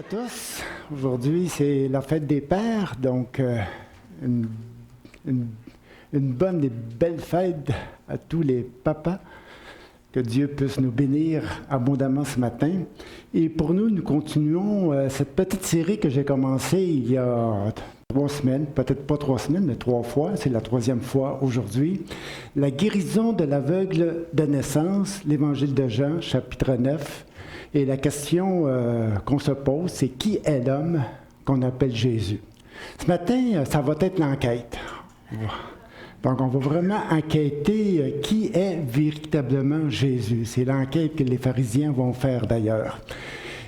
à tous. Aujourd'hui, c'est la fête des pères, donc une bonne et belle fête à tous les papas. Que Dieu puisse nous bénir abondamment ce matin. Et pour nous, nous continuons cette petite série que j'ai commencée il y a 3 semaines, peut-être pas 3 semaines, mais 3 fois. C'est la 3e fois aujourd'hui. La guérison de l'aveugle de naissance, l'Évangile de Jean, chapitre 9. Et la question qu'on se pose, c'est qui est l'homme qu'on appelle Jésus? Ce matin, ça va être l'enquête. Donc, on va vraiment enquêter qui est véritablement Jésus. C'est l'enquête que les pharisiens vont faire d'ailleurs.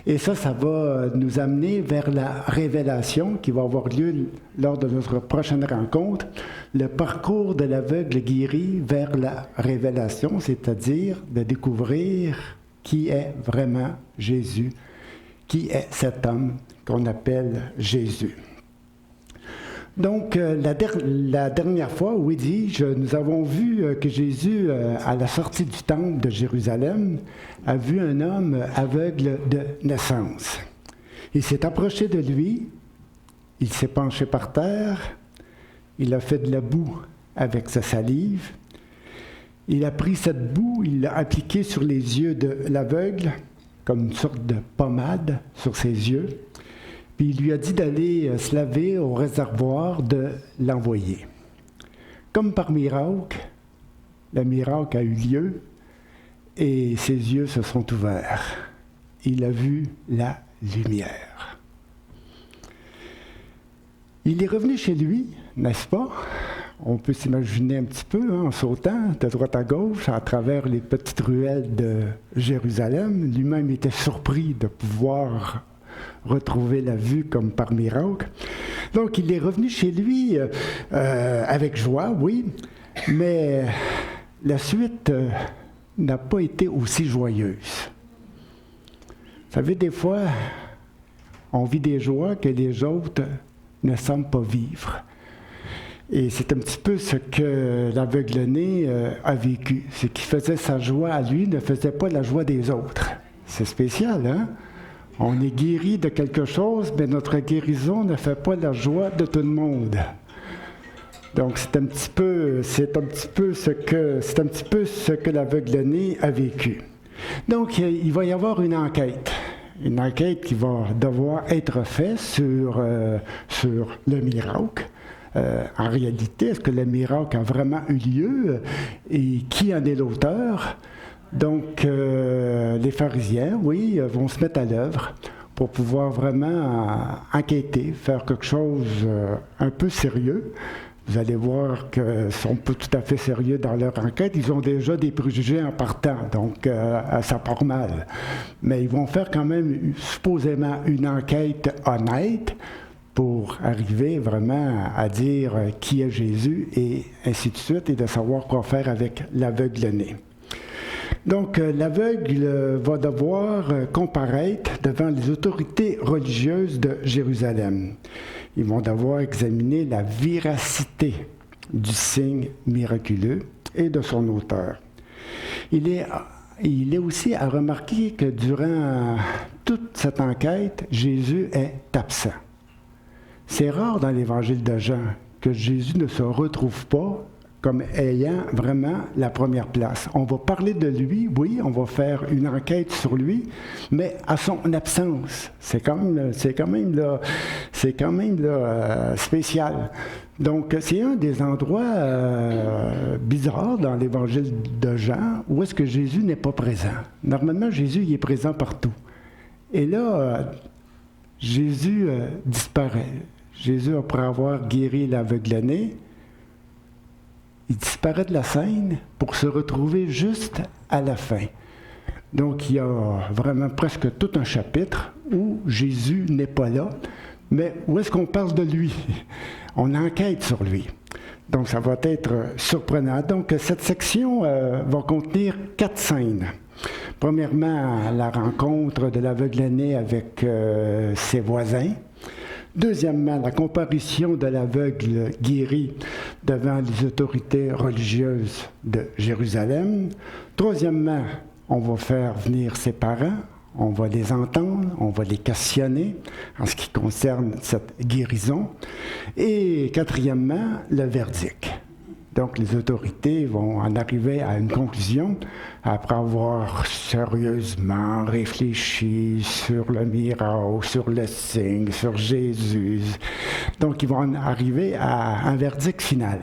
Et ça va nous amener vers la révélation qui va avoir lieu lors de notre prochaine rencontre, le parcours de l'aveugle guéri vers la révélation, c'est-à-dire de découvrir qui est vraiment Jésus, qui est cet homme qu'on appelle Jésus. Donc, la dernière fois, oui, dis-je, nous avons vu que Jésus, à la sortie du temple de Jérusalem, a vu un homme aveugle de naissance. Il s'est approché de lui, il s'est penché par terre, il a fait de la boue avec sa salive, il a pris cette boue, il l'a appliquée sur les yeux de l'aveugle, comme une sorte de pommade sur ses yeux. Puis il lui a dit d'aller se laver au réservoir de l'envoyer. Comme par miracle, le miracle a eu lieu et ses yeux se sont ouverts. Il a vu la lumière. Il est revenu chez lui, n'est-ce pas? On peut s'imaginer un petit peu, en sautant de droite à gauche à travers les petites ruelles de Jérusalem. Lui-même était surpris de pouvoir retrouver la vue comme par miracle. Donc, il est revenu chez lui avec joie, oui, mais la suite n'a pas été aussi joyeuse. Vous savez, des fois, on vit des joies que les autres ne semblent pas vivre. Et c'est un petit peu ce que l'aveugle-né a vécu. Ce qui faisait sa joie à lui ne faisait pas la joie des autres. C'est spécial, hein? On est guéri de quelque chose, mais notre guérison ne fait pas la joie de tout le monde. Donc c'est un petit peu ce que l'aveugle-né a vécu. Donc il va y avoir une enquête qui va devoir être faite sur le miracle. En réalité, est-ce que le miracle a vraiment eu lieu et qui en est l'auteur? Donc, les pharisiens, oui, vont se mettre à l'œuvre pour pouvoir vraiment enquêter, faire quelque chose un peu sérieux. Vous allez voir qu'ils ne sont pas tout à fait sérieux dans leur enquête. Ils ont déjà des préjugés en partant, donc ça part mal. Mais ils vont faire quand même, supposément, une enquête honnête pour arriver vraiment à dire qui est Jésus et ainsi de suite, et de savoir quoi faire avec l'aveugle-né. Donc, l'aveugle va devoir comparaître devant les autorités religieuses de Jérusalem. Ils vont devoir examiner la véracité du signe miraculeux et de son auteur. Il est aussi à remarquer que durant toute cette enquête, Jésus est absent. C'est rare dans l'Évangile de Jean que Jésus ne se retrouve pas comme ayant vraiment la première place. On va parler de lui, oui, on va faire une enquête sur lui, mais à son absence. C'est quand même spécial. Donc, c'est un des endroits bizarres dans l'Évangile de Jean où est-ce que Jésus n'est pas présent. Normalement, Jésus il est présent partout. Et là, Jésus disparaît. Jésus, après avoir guéri l'aveugle-né, il disparaît de la scène pour se retrouver juste à la fin. Donc, il y a vraiment presque tout un chapitre où Jésus n'est pas là, mais où est-ce qu'on parle de lui? On enquête sur lui. Donc, ça va être surprenant. Donc, cette section va contenir 4 scènes. Premièrement, la rencontre de l'aveugle-né avec ses voisins. Deuxièmement, la comparution de l'aveugle guéri devant les autorités religieuses de Jérusalem. Troisièmement, on va faire venir ses parents. On va les entendre, on va les questionner en ce qui concerne cette guérison. Et quatrièmement, le verdict. Donc, les autorités vont en arriver à une conclusion après avoir sérieusement réfléchi sur le miracle, sur le signe, sur Jésus. Donc, ils vont en arriver à un verdict final.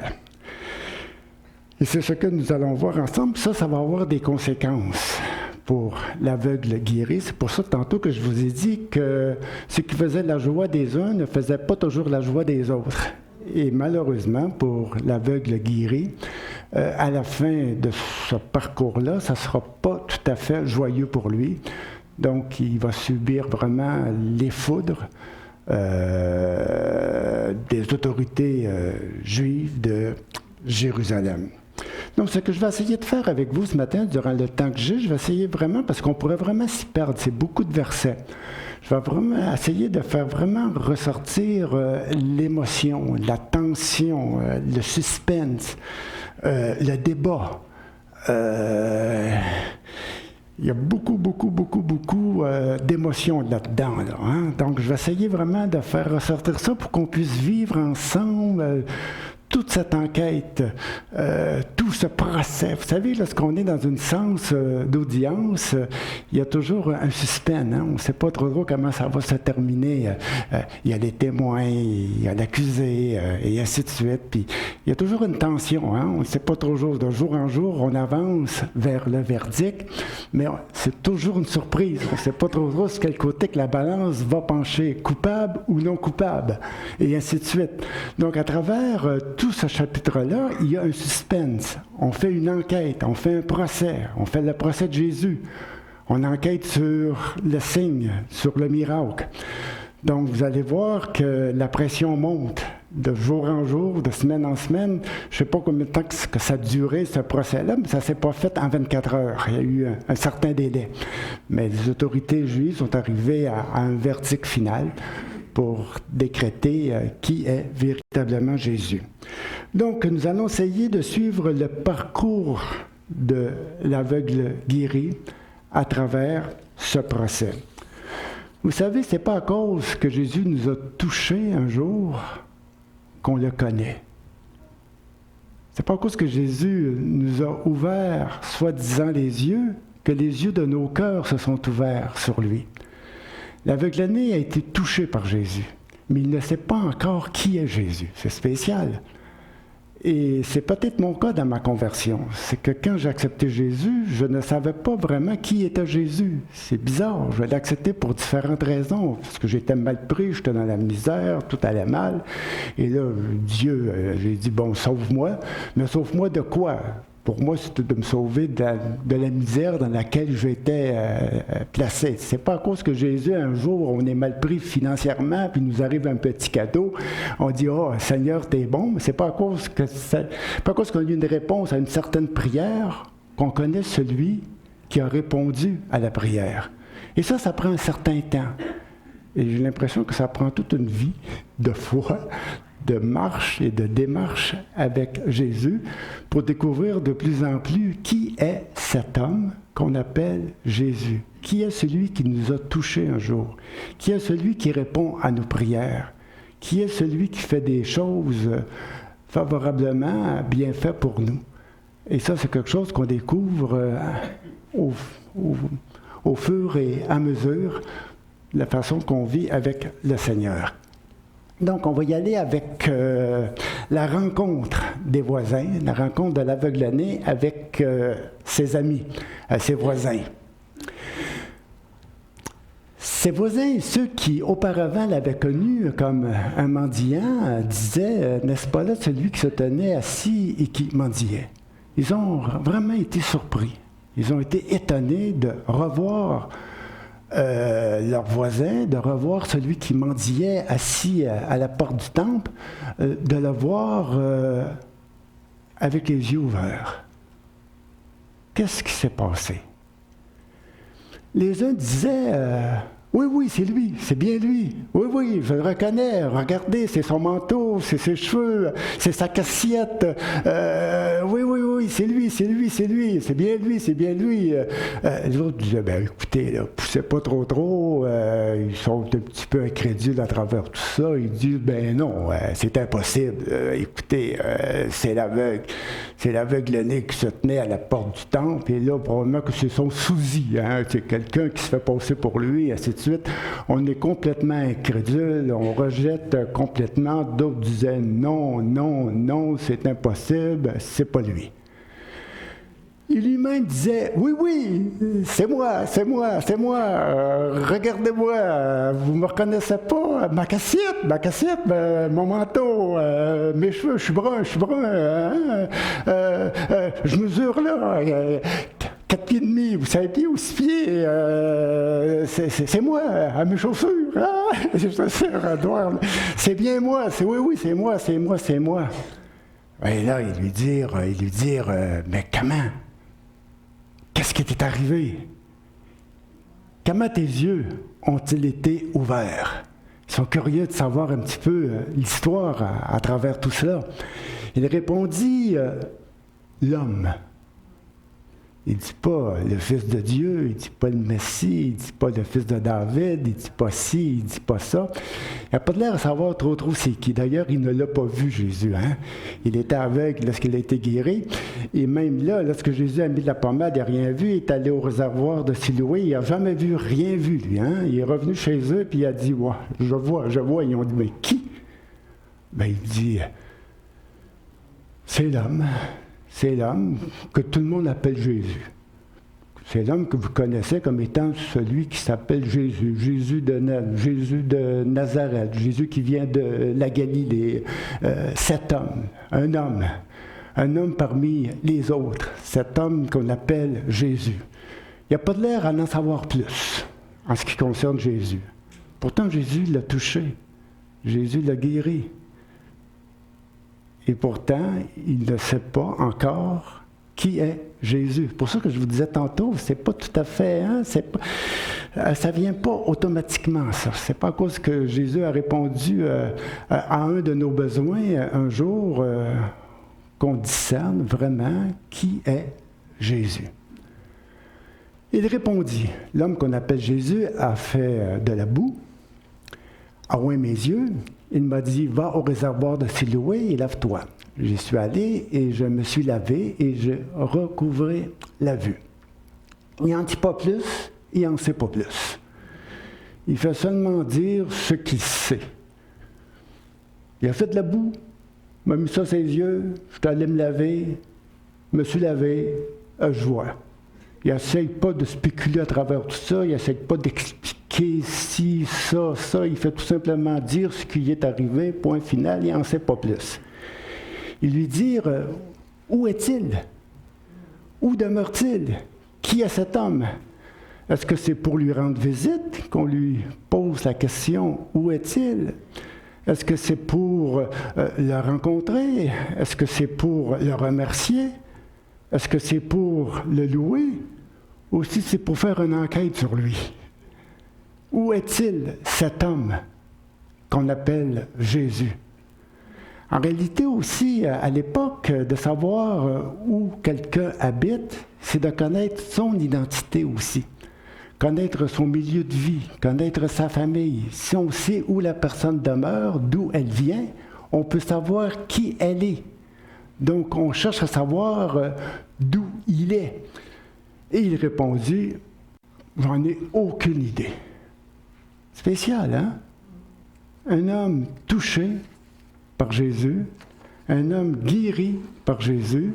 Et c'est ce que nous allons voir ensemble. Ça va avoir des conséquences pour l'aveugle guéri. C'est pour ça tantôt que je vous ai dit que ce qui faisait la joie des uns ne faisait pas toujours la joie des autres. Et malheureusement, pour l'aveugle guéri, à la fin de ce parcours-là, ça ne sera pas tout à fait joyeux pour lui. Donc, il va subir vraiment les foudres des autorités juives de Jérusalem. Donc, ce que je vais essayer de faire avec vous ce matin, durant le temps que j'ai, je vais essayer vraiment, parce qu'on pourrait vraiment s'y perdre, c'est beaucoup de versets. Je vais vraiment essayer de faire vraiment ressortir l'émotion, la tension, le suspense, le débat. Il y a beaucoup d'émotions là-dedans. Là, hein? Donc, je vais essayer vraiment de faire ressortir ça pour qu'on puisse vivre ensemble toute cette enquête, tout ce procès. Vous savez, lorsqu'on est dans une séance d'audience, il y a toujours un suspense. Hein? On ne sait pas trop comment ça va se terminer. Il y a les témoins, il y a l'accusé, et ainsi de suite. Puis, il y a toujours une tension. Hein? On ne sait pas toujours. De jour en jour, on avance vers le verdict, mais c'est toujours une surprise. On ne sait pas trop sur quel côté que la balance va pencher, coupable ou non coupable, et ainsi de suite. Donc, à travers tout ce chapitre-là, il y a un suspense. On fait une enquête, on fait un procès, on fait le procès de Jésus. On enquête sur le signe, sur le miracle. Donc, vous allez voir que la pression monte de jour en jour, de semaine en semaine. Je ne sais pas combien de temps que ça a duré, ce procès-là, mais ça ne s'est pas fait en 24 heures. Il y a eu un certain délai. Mais les autorités juives sont arrivées à un verdict final pour décréter qui est véritablement Jésus. Donc, nous allons essayer de suivre le parcours de l'aveugle guéri à travers ce procès. Vous savez, ce n'est pas à cause que Jésus nous a touchés un jour qu'on le connaît. Ce n'est pas à cause que Jésus nous a ouvert, soi-disant, les yeux, que les yeux de nos cœurs se sont ouverts sur lui. L'aveugle-né a été touché par Jésus, mais il ne sait pas encore qui est Jésus. C'est spécial. Et c'est peut-être mon cas dans ma conversion. C'est que quand j'ai accepté Jésus, je ne savais pas vraiment qui était Jésus. C'est bizarre. Je l'ai accepté pour différentes raisons. Parce que j'étais mal pris, j'étais dans la misère, tout allait mal. Et là, Dieu, j'ai dit, bon, sauve-moi. Mais sauve-moi de quoi? Pour moi, c'était de me sauver de la misère dans laquelle j'étais placé. C'est pas à cause que Jésus, un jour, on est mal pris financièrement, puis nous arrive un petit cadeau. On dit, oh, Seigneur, t'es bon. Mais c'est pas à cause qu'on a eu une réponse à une certaine prière qu'on connaît celui qui a répondu à la prière. Et ça prend un certain temps. Et j'ai l'impression que ça prend toute une vie de foi, de marche et de démarche avec Jésus pour découvrir de plus en plus qui est cet homme qu'on appelle Jésus. Qui est celui qui nous a touchés un jour? Qui est celui qui répond à nos prières? Qui est celui qui fait des choses favorablement bien faites pour nous? Et ça, c'est quelque chose qu'on découvre au fur et à mesure de la façon qu'on vit avec le Seigneur. Donc, on va y aller avec la rencontre des voisins, la rencontre de l'aveugle-né avec ses amis, ses voisins. Ses voisins, ceux qui auparavant l'avaient connu comme un mendiant, disaient, n'est-ce pas là celui qui se tenait assis et qui mendiait? Ils ont vraiment été surpris. Ils ont été étonnés de revoir leur voisin, de revoir celui qui mendiait assis à la porte du temple, de le voir avec les yeux ouverts. Qu'est-ce qui s'est passé? Les uns disaient, oui, c'est lui, c'est bien lui. Oui, je le reconnais. Regardez, c'est son manteau, c'est ses cheveux, c'est sa casquette. Oui, oui, c'est lui, c'est lui, c'est lui, c'est bien lui, c'est bien lui. Les autres disaient, ben écoutez, là, poussez pas trop, ils sont un petit peu incrédules à travers tout ça. Ils disent, ben non, c'est impossible. Écoutez, c'est l'aveugle-né qui se tenait à la porte du temple, et là, probablement que c'est son souci, hein, c'est quelqu'un qui se fait passer pour lui, et ainsi de suite. On est complètement incrédule, on rejette complètement. D'autres disaient, non, non, non, c'est impossible, c'est pas lui. Il lui-même disait, oui, oui, c'est moi, c'est moi, c'est moi, regardez-moi, vous me reconnaissez pas, ma cassette, mon manteau, mes cheveux, je suis brun, hein, je mesure là, 4 pieds et demi, ou 5 pieds ou 6 pieds, c'est moi, à mes chaussures, hein, les chaussures noires, c'est bien moi, oui, c'est moi. Et là, il lui dire, mais comment? Qu'est-ce qui t'est arrivé? Comment tes yeux ont-ils été ouverts? Ils sont curieux de savoir un petit peu l'histoire à travers tout cela. Il répondit, l'homme. Il ne dit pas le Fils de Dieu, il ne dit pas le Messie, il ne dit pas le Fils de David, il ne dit pas ci, il ne dit pas ça. Il n'a pas l'air de savoir trop c'est qui. D'ailleurs, il ne l'a pas vu, Jésus. Hein? Il était aveugle lorsqu'il a été guéri. Et même là, lorsque Jésus a mis de la pommade, il n'a rien vu. Il est allé au réservoir de Siloé. Il n'a jamais vu, rien vu, lui. Hein? Il est revenu chez eux, puis il a dit, ouais, je vois. Ils ont dit, mais qui? Ben, il dit, c'est l'homme. C'est l'homme que tout le monde appelle Jésus. C'est l'homme que vous connaissez comme étant celui qui s'appelle Jésus, Jésus de Nazareth, Jésus qui vient de la Galilée. Cet homme, un homme parmi les autres, cet homme qu'on appelle Jésus. Il n'y a pas de l'air à en savoir plus en ce qui concerne Jésus. Pourtant, Jésus l'a touché, Jésus l'a guéri. Et pourtant, il ne sait pas encore qui est Jésus. Pour ça que je vous disais tantôt, c'est pas tout à fait, hein, ça vient pas automatiquement, ça. C'est pas à cause que Jésus a répondu à un de nos besoins un jour qu'on discerne vraiment qui est Jésus. Il répondit, l'homme qu'on appelle Jésus a fait de la boue, a oint mes yeux. Il m'a dit, va au réservoir de Siloé et lave-toi. J'y suis allé et je me suis lavé et j'ai recouvré la vue. Il n'en dit pas plus, il n'en sait pas plus. Il fait seulement dire ce qu'il sait. Il a fait de la boue, m'a mis ça ses yeux, je suis allé me laver, me suis lavé, je vois. Il n'essaye pas de spéculer à travers tout ça, il n'essaye pas d'expliquer ci, ça. Il fait tout simplement dire ce qui est arrivé, point final, il n'en sait pas plus. Il lui dit, où est-il? Où demeure-t-il? Qui est cet homme? Est-ce que c'est pour lui rendre visite qu'on lui pose la question, où est-il? Est-ce que c'est pour le rencontrer? Est-ce que c'est pour le remercier? Est-ce que c'est pour le louer? Ou si c'est pour faire une enquête sur lui? Où est-il, cet homme qu'on appelle Jésus? En réalité aussi, à l'époque, de savoir où quelqu'un habite, c'est de connaître son identité aussi. Connaître son milieu de vie, connaître sa famille. Si on sait où la personne demeure, d'où elle vient, on peut savoir qui elle est. Donc, on cherche à savoir d'où il est. Et il répondit, j'en ai aucune idée. Spécial, hein? Un homme touché par Jésus, un homme guéri par Jésus,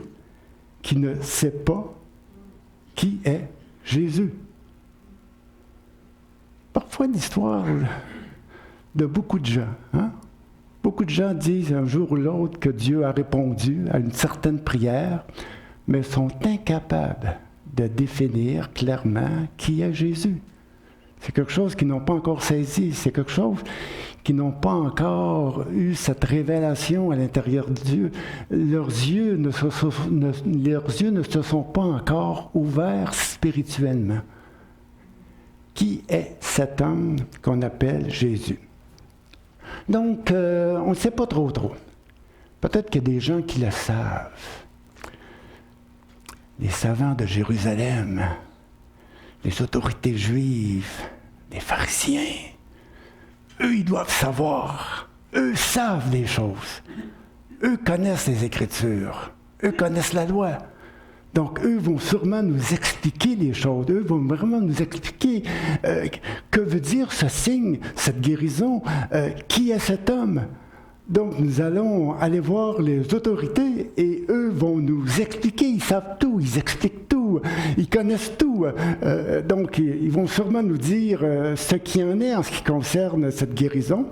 qui ne sait pas qui est Jésus. Parfois l'histoire de beaucoup de gens, hein? Beaucoup de gens disent un jour ou l'autre que Dieu a répondu à une certaine prière, mais sont incapables de définir clairement qui est Jésus. C'est quelque chose qu'ils n'ont pas encore saisi, c'est quelque chose qu'ils n'ont pas encore eu cette révélation à l'intérieur de Dieu. Leurs yeux ne se sont pas encore ouverts spirituellement. Qui est cet homme qu'on appelle Jésus? Donc, on ne sait pas trop. Peut-être qu'il y a des gens qui le savent. les savants de Jérusalem, les autorités juives, les pharisiens, eux, ils doivent savoir. Eux savent les choses. Eux connaissent les Écritures. Eux connaissent la loi. Donc, eux vont sûrement nous expliquer les choses. Eux vont vraiment nous expliquer que veut dire ce signe, cette guérison, qui est cet homme. Donc, nous allons aller voir les autorités et eux vont nous expliquer. Ils savent tout, ils expliquent tout, ils connaissent tout. Donc, ils vont sûrement nous dire ce qu'il en est en ce qui concerne cette guérison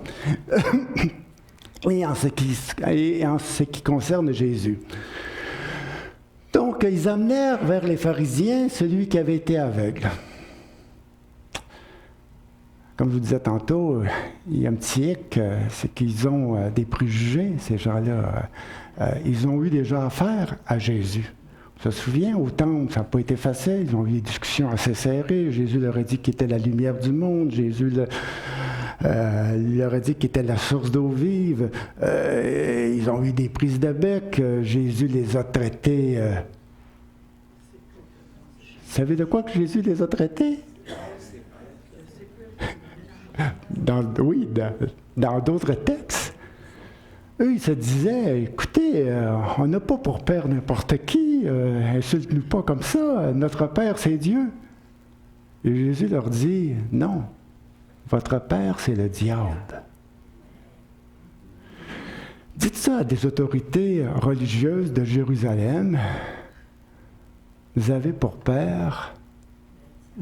et en ce qui concerne Jésus. Donc, ils amenèrent vers les pharisiens celui qui avait été aveugle. Comme je vous disais tantôt, il y a un petit hic, c'est qu'ils ont des préjugés, ces gens-là. Ils ont eu déjà affaire à Jésus. On se souvient, au temple, ça n'a pas été facile. Ils ont eu des discussions assez serrées. Jésus leur a dit qu'il était la lumière du monde. Jésus leur a dit qu'il était la source d'eau vive. Ils ont eu des prises de bec. Jésus les a traités. Vous savez de quoi que Jésus les a traités? Dans d'autres textes. Eux, ils se disaient, écoutez, on n'a pas pour père n'importe qui, insulte-nous pas comme ça, notre père, c'est Dieu. Et Jésus leur dit, non, votre père, c'est le diable. Dites ça à des autorités religieuses de Jérusalem, vous avez pour père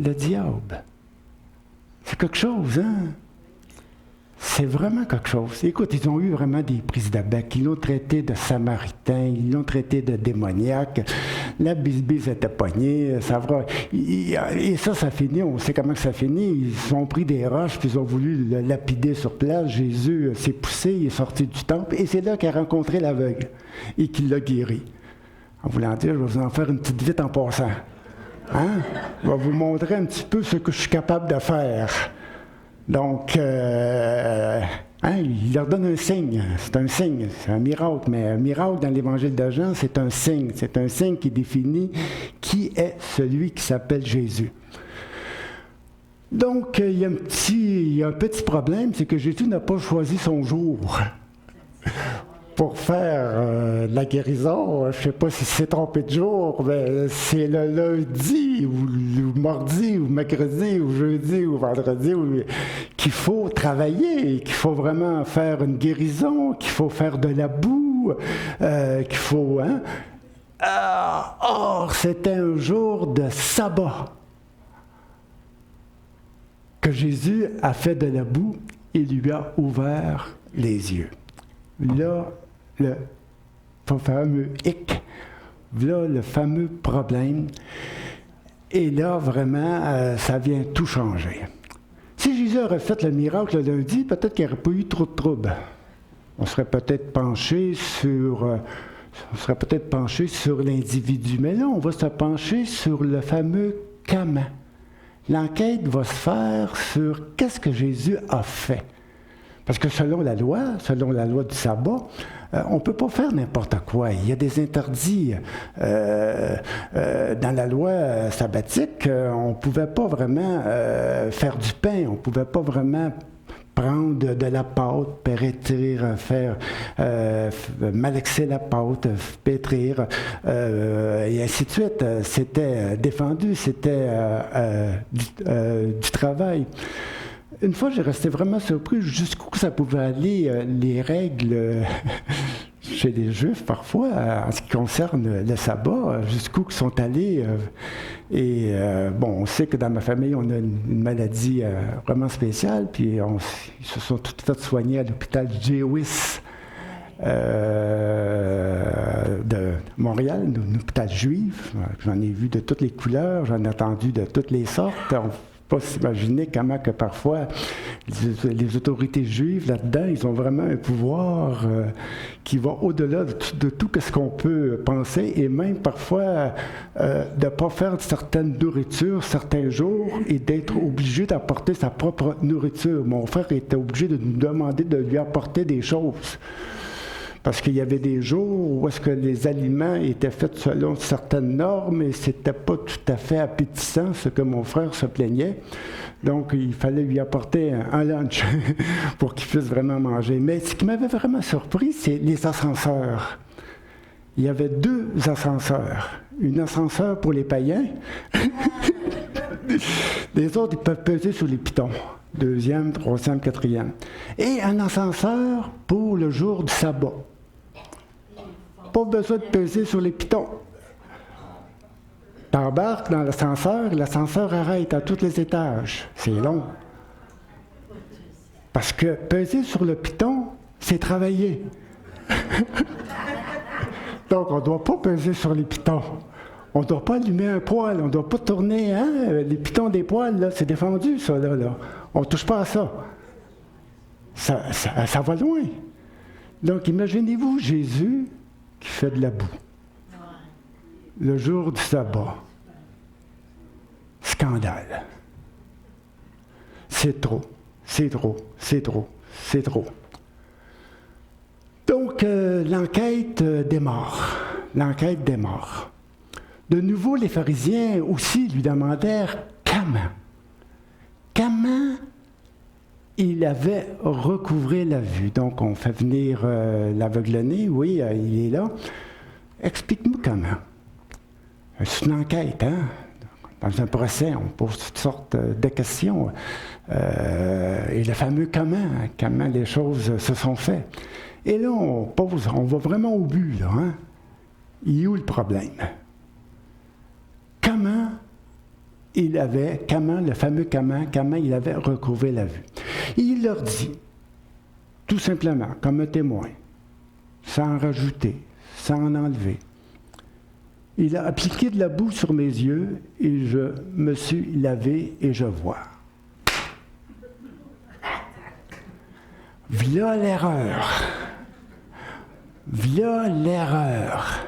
le diable. C'est quelque chose, hein? C'est vraiment quelque chose. Écoute, ils ont eu vraiment des prises de bec. Ils l'ont traité de samaritain, ils l'ont traité de démoniaque. La bisbise était pognée. Et ça finit, on sait comment ça finit. Ils ont pris des roches, puis ils ont voulu le lapider sur place. Jésus s'est poussé, il est sorti du temple, et c'est là qu'il a rencontré l'aveugle et qu'il l'a guéri. En voulant dire, je vais vous en faire une petite vite en passant. Hein? Je vais vous montrer un petit peu ce que je suis capable de faire. Donc, il leur donne un signe. C'est un signe, c'est un miracle. Mais un miracle dans l'Évangile de Jean, c'est un signe. C'est un signe qui définit qui est celui qui s'appelle Jésus. Donc, il y a un petit problème, c'est que Jésus n'a pas choisi son jour pour faire la guérison. Je ne sais pas si c'est trompé de jour, mais c'est le lundi ou le mardi ou mercredi ou jeudi ou vendredi qu'il faut travailler, qu'il faut vraiment faire une guérison, qu'il faut faire de la boue, qu'il faut... Or, c'était un jour de sabbat que Jésus a fait de la boue et lui a ouvert les yeux. Là, le fameux hic, là, le fameux problème. Et là, vraiment, ça vient tout changer. Si Jésus aurait fait le miracle le lundi, peut-être qu'il n'y aurait pas eu trop de troubles. On serait peut-être penché sur l'individu. Mais là, on va se pencher sur le fameux comment. L'enquête va se faire sur qu'est-ce que Jésus a fait. Parce que selon la loi du sabbat, on ne peut pas faire n'importe quoi. Il y a des interdits. Dans la loi sabbatique, on ne pouvait pas vraiment faire du pain, on ne pouvait pas vraiment prendre de la pâte, pétrir, malaxer la pâte, pétrir, et ainsi de suite. C'était défendu, c'était du travail. Une fois, j'ai resté vraiment surpris jusqu'où ça pouvait aller, les règles chez les Juifs, parfois, en ce qui concerne le sabbat, jusqu'où ils sont allés. On sait que dans ma famille, on a une maladie vraiment spéciale, puis ils se sont tous fait soigner à l'hôpital Jewis de Montréal, un hôpital juif. J'en ai vu de toutes les couleurs, j'en ai entendu de toutes les sortes. Pas s'imaginer comment que parfois les autorités juives là-dedans, ils ont vraiment un pouvoir qui va au-delà de tout ce qu'on peut penser, et même parfois de ne pas faire certaines nourritures certains jours et d'être obligé d'apporter sa propre nourriture. Mon frère était obligé de nous demander de lui apporter des choses. Parce qu'il y avait des jours où est-ce que les aliments étaient faits selon certaines normes et c'était pas tout à fait appétissant, ce que mon frère se plaignait. Donc, il fallait lui apporter un lunch pour qu'il puisse vraiment manger. Mais ce qui m'avait vraiment surpris, c'est les ascenseurs. Il y avait 2 ascenseurs. Un ascenseur pour les païens. Les autres, ils peuvent peser sur les pitons. 2e, 3e, 4e. Et un ascenseur pour le jour du sabbat. Pas besoin de peser sur les pitons. T'embarques dans l'ascenseur arrête à tous les étages. C'est long. Parce que peser sur le piton, c'est travailler. Donc, on ne doit pas peser sur les pitons. On ne doit pas allumer un poêle. On ne doit pas tourner. Hein? Les pitons des poêles, là, c'est défendu, ça. Là. On ne touche pas à ça. Ça va loin. Donc, imaginez-vous Jésus qui fait de la boue. Le jour du sabbat. Scandale. C'est trop. C'est trop. C'est trop. C'est trop. Donc, l'enquête démarre. L'enquête démarre. De nouveau, les pharisiens aussi lui demandèrent comment il avait recouvré la vue. Donc, on fait venir l'aveugle-né. Oui, il est là. Explique-nous comment. C'est une enquête, hein? Dans un procès, on pose toutes sortes de questions. Et le fameux comment les choses se sont faites. Et là, on va vraiment au but, là, hein? Il est où le problème? Comment il avait recouvré la vue? Il leur dit, tout simplement, comme un témoin, sans en rajouter, sans en enlever, il a appliqué de la boue sur mes yeux et je me suis lavé et je vois. V'là l'erreur. V'là l'erreur.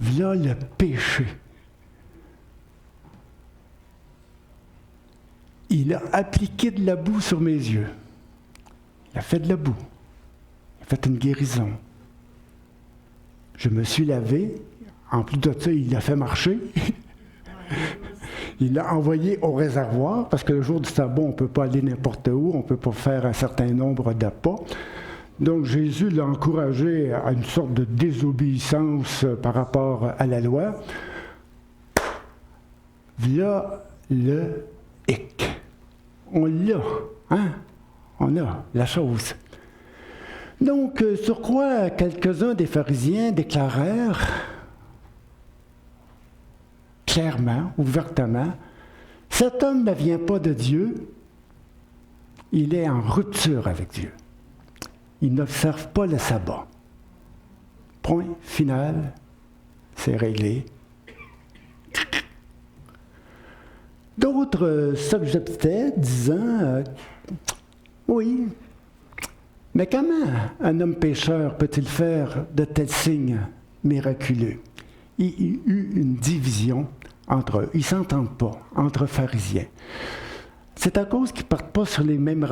V'là le péché. Il a appliqué de la boue sur mes yeux. Il a fait de la boue. Il a fait une guérison. Je me suis lavé. En plus de ça, il l'a fait marcher. Il l'a envoyé au réservoir, parce que le jour du sabbat, on ne peut pas aller n'importe où, on ne peut pas faire un certain nombre de pas. Donc Jésus l'a encouragé à une sorte de désobéissance par rapport à la loi. Voilà le hic. On l'a, hein? On a la chose. Donc, sur quoi quelques-uns des pharisiens déclarèrent clairement, ouvertement, cet homme ne vient pas de Dieu, il est en rupture avec Dieu. Il n'observe pas le sabbat. Point final, c'est réglé. D'autres s'objectaient, disant oui, mais comment un homme pécheur peut-il faire de tels signes miraculeux? Il y a eu une division entre eux. Ils ne s'entendent pas, entre pharisiens. C'est à cause qu'ils ne partent pas sur les mêmes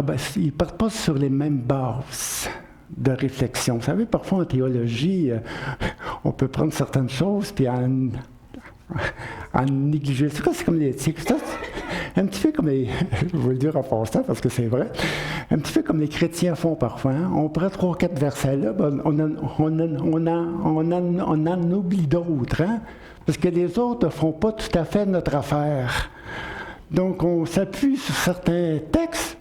bases de réflexion. Vous savez, parfois en théologie, on peut prendre certaines choses puis en négliger. C'est comme les... un petit peu comme les... je vais le dire en passant parce que c'est vrai. Un petit peu comme les chrétiens font parfois. Hein? On prend 3-4 versets là, on en oublie d'autres. Hein? Parce que les autres ne font pas tout à fait notre affaire. Donc, on s'appuie sur certains textes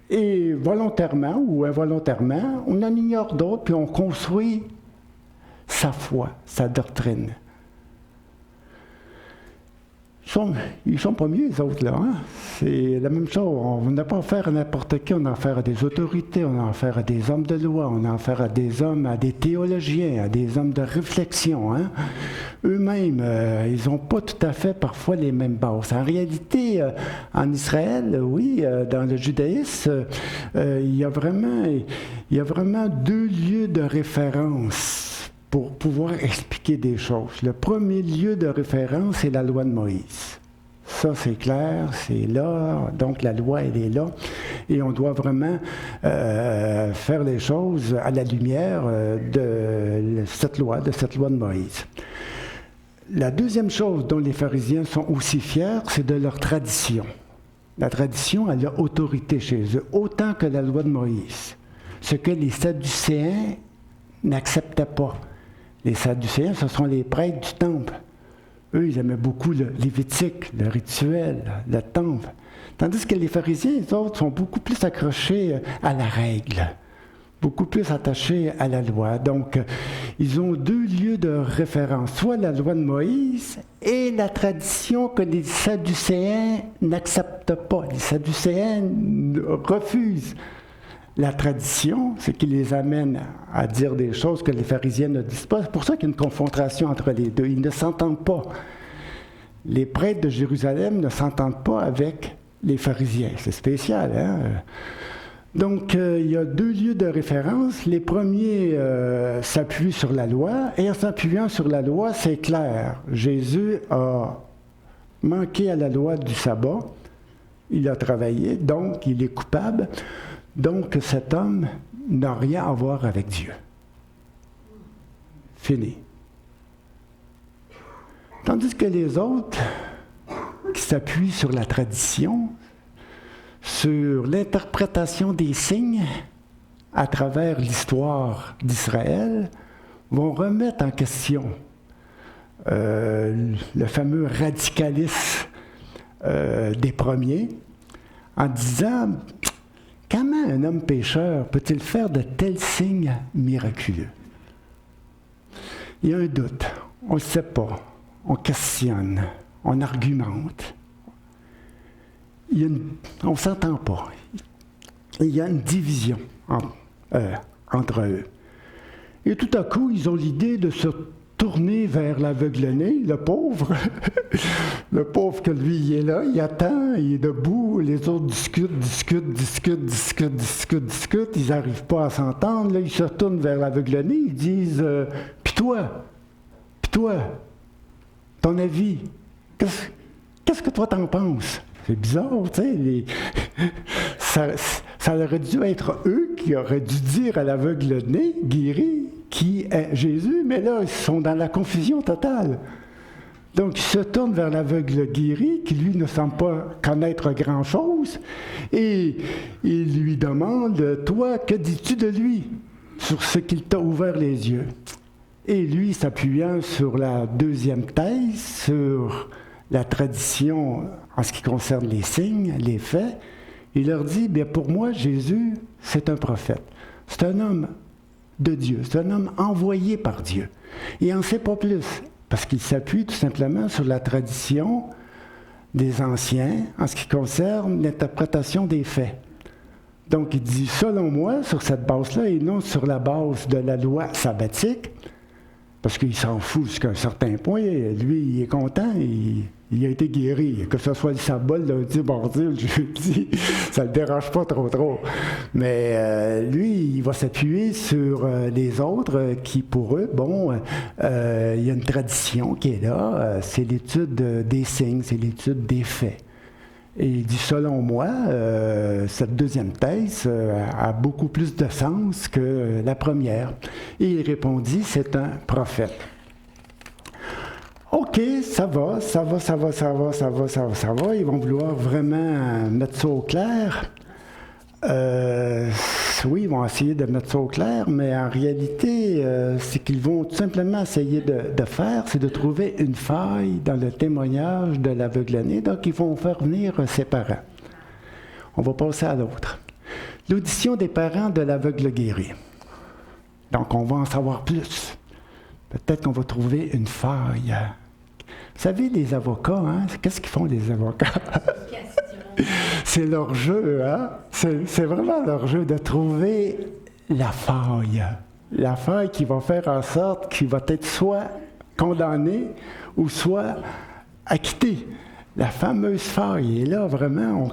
et volontairement ou involontairement, on en ignore d'autres, puis on construit sa foi, sa doctrine. Ils sont pas mieux, les autres, là. Hein? C'est la même chose. On n'a pas affaire à n'importe qui. On a affaire à des autorités, on a affaire à des hommes de loi, on a affaire à des hommes, à des théologiens, à des hommes de réflexion. Hein? Eux-mêmes, ils n'ont pas tout à fait parfois les mêmes bases. En réalité, en Israël, oui, dans le judaïsme, il y a vraiment 2 lieux de référence pour pouvoir expliquer des choses. Le premier lieu de référence, c'est la loi de Moïse. Ça, c'est clair, c'est là, donc la loi, elle est là. Et on doit vraiment faire les choses à la lumière de cette loi de Moïse. La deuxième chose dont les pharisiens sont aussi fiers, c'est de leur tradition. La tradition, elle a autorité chez eux, autant que la loi de Moïse. Ce que les Sadducéens n'acceptaient pas. Les Sadducéens, ce sont les prêtres du temple. Eux, ils aimaient beaucoup le lévitique, le rituel, le temple. Tandis que les pharisiens, les autres, sont beaucoup plus accrochés à la règle, beaucoup plus attachés à la loi. Donc, ils ont deux lieux de référence, soit la loi de Moïse et la tradition que les Sadducéens n'acceptent pas. Les Sadducéens refusent la tradition, ce qui les amène à dire des choses que les pharisiens ne disent pas. C'est pour ça qu'il y a une confrontation entre les deux. Ils ne s'entendent pas. Les prêtres de Jérusalem ne s'entendent pas avec les pharisiens. C'est spécial, hein? Donc, il y a deux lieux de référence. Les premiers s'appuient sur la loi, et en s'appuyant sur la loi, c'est clair. Jésus a manqué à la loi du sabbat. Il a travaillé, donc il est coupable. Donc, cet homme n'a rien à voir avec Dieu. Fini. Tandis que les autres, qui s'appuient sur la tradition, sur l'interprétation des signes à travers l'histoire d'Israël, vont remettre en question le fameux radicalisme des premiers en disant « Comment un homme pécheur peut-il faire de tels signes miraculeux? » Il y a un doute, on ne le sait pas, on questionne, on argumente. On ne s'entend pas. Il y a une division entre eux. Et tout à coup, ils ont l'idée de se tourner vers l'aveugle-né, le pauvre. Le pauvre que lui, il est là, il attend, il est debout, les autres discutent, ils n'arrivent pas à s'entendre. Là, ils se tournent vers l'aveugle-né, ils disent « Puis toi, ton avis, qu'est-ce que toi t'en penses? » C'est bizarre, tu sais. Ça aurait dû être eux qui auraient dû dire à l'aveugle-né, guéri, qui est Jésus, mais là, ils sont dans la confusion totale. Donc, ils se tournent vers l'aveugle guéri, qui lui ne semble pas connaître grand-chose, et il lui demande, toi, que dis-tu de lui, sur ce qu'il t'a ouvert les yeux? Et lui, s'appuyant sur la deuxième thèse, sur la tradition en ce qui concerne les signes, les faits, il leur dit, bien pour moi, Jésus, c'est un prophète. C'est un homme de Dieu, c'est un homme envoyé par Dieu. Il n'en sait pas plus, parce qu'il s'appuie tout simplement sur la tradition des anciens en ce qui concerne l'interprétation des faits. Donc il dit, selon moi, sur cette base-là, et non sur la base de la loi sabbatique, parce qu'il s'en fout jusqu'à un certain point. Lui, il est content, il a été guéri. Que ce soit le sabbat, le lundi, le mardi, le jeudi, ça ne le dérange pas trop. Mais lui, il va s'appuyer sur les autres qui, pour eux, il y a une tradition qui est là. C'est l'étude des signes, c'est l'étude des faits. Et il dit, selon moi, cette deuxième thèse a beaucoup plus de sens que la première. Et il répondit, c'est un prophète. OK, ça va. Ils vont vouloir vraiment mettre ça au clair. Oui, ils vont essayer de mettre ça au clair, mais en réalité, ce qu'ils vont tout simplement essayer de faire, c'est de trouver une faille dans le témoignage de l'aveugle-né. Donc, ils vont faire venir ses parents. On va passer à l'autre. L'audition des parents de l'aveugle guéri. Donc, on va en savoir plus. Peut-être qu'on va trouver une faille. Vous savez, les avocats, hein? Qu'est-ce qu'ils font, les avocats? C'est leur jeu, hein? C'est vraiment leur jeu de trouver la faille. La faille qui va faire en sorte qu'il va être soit condamné ou soit acquitté. La fameuse faille. Et là, vraiment, on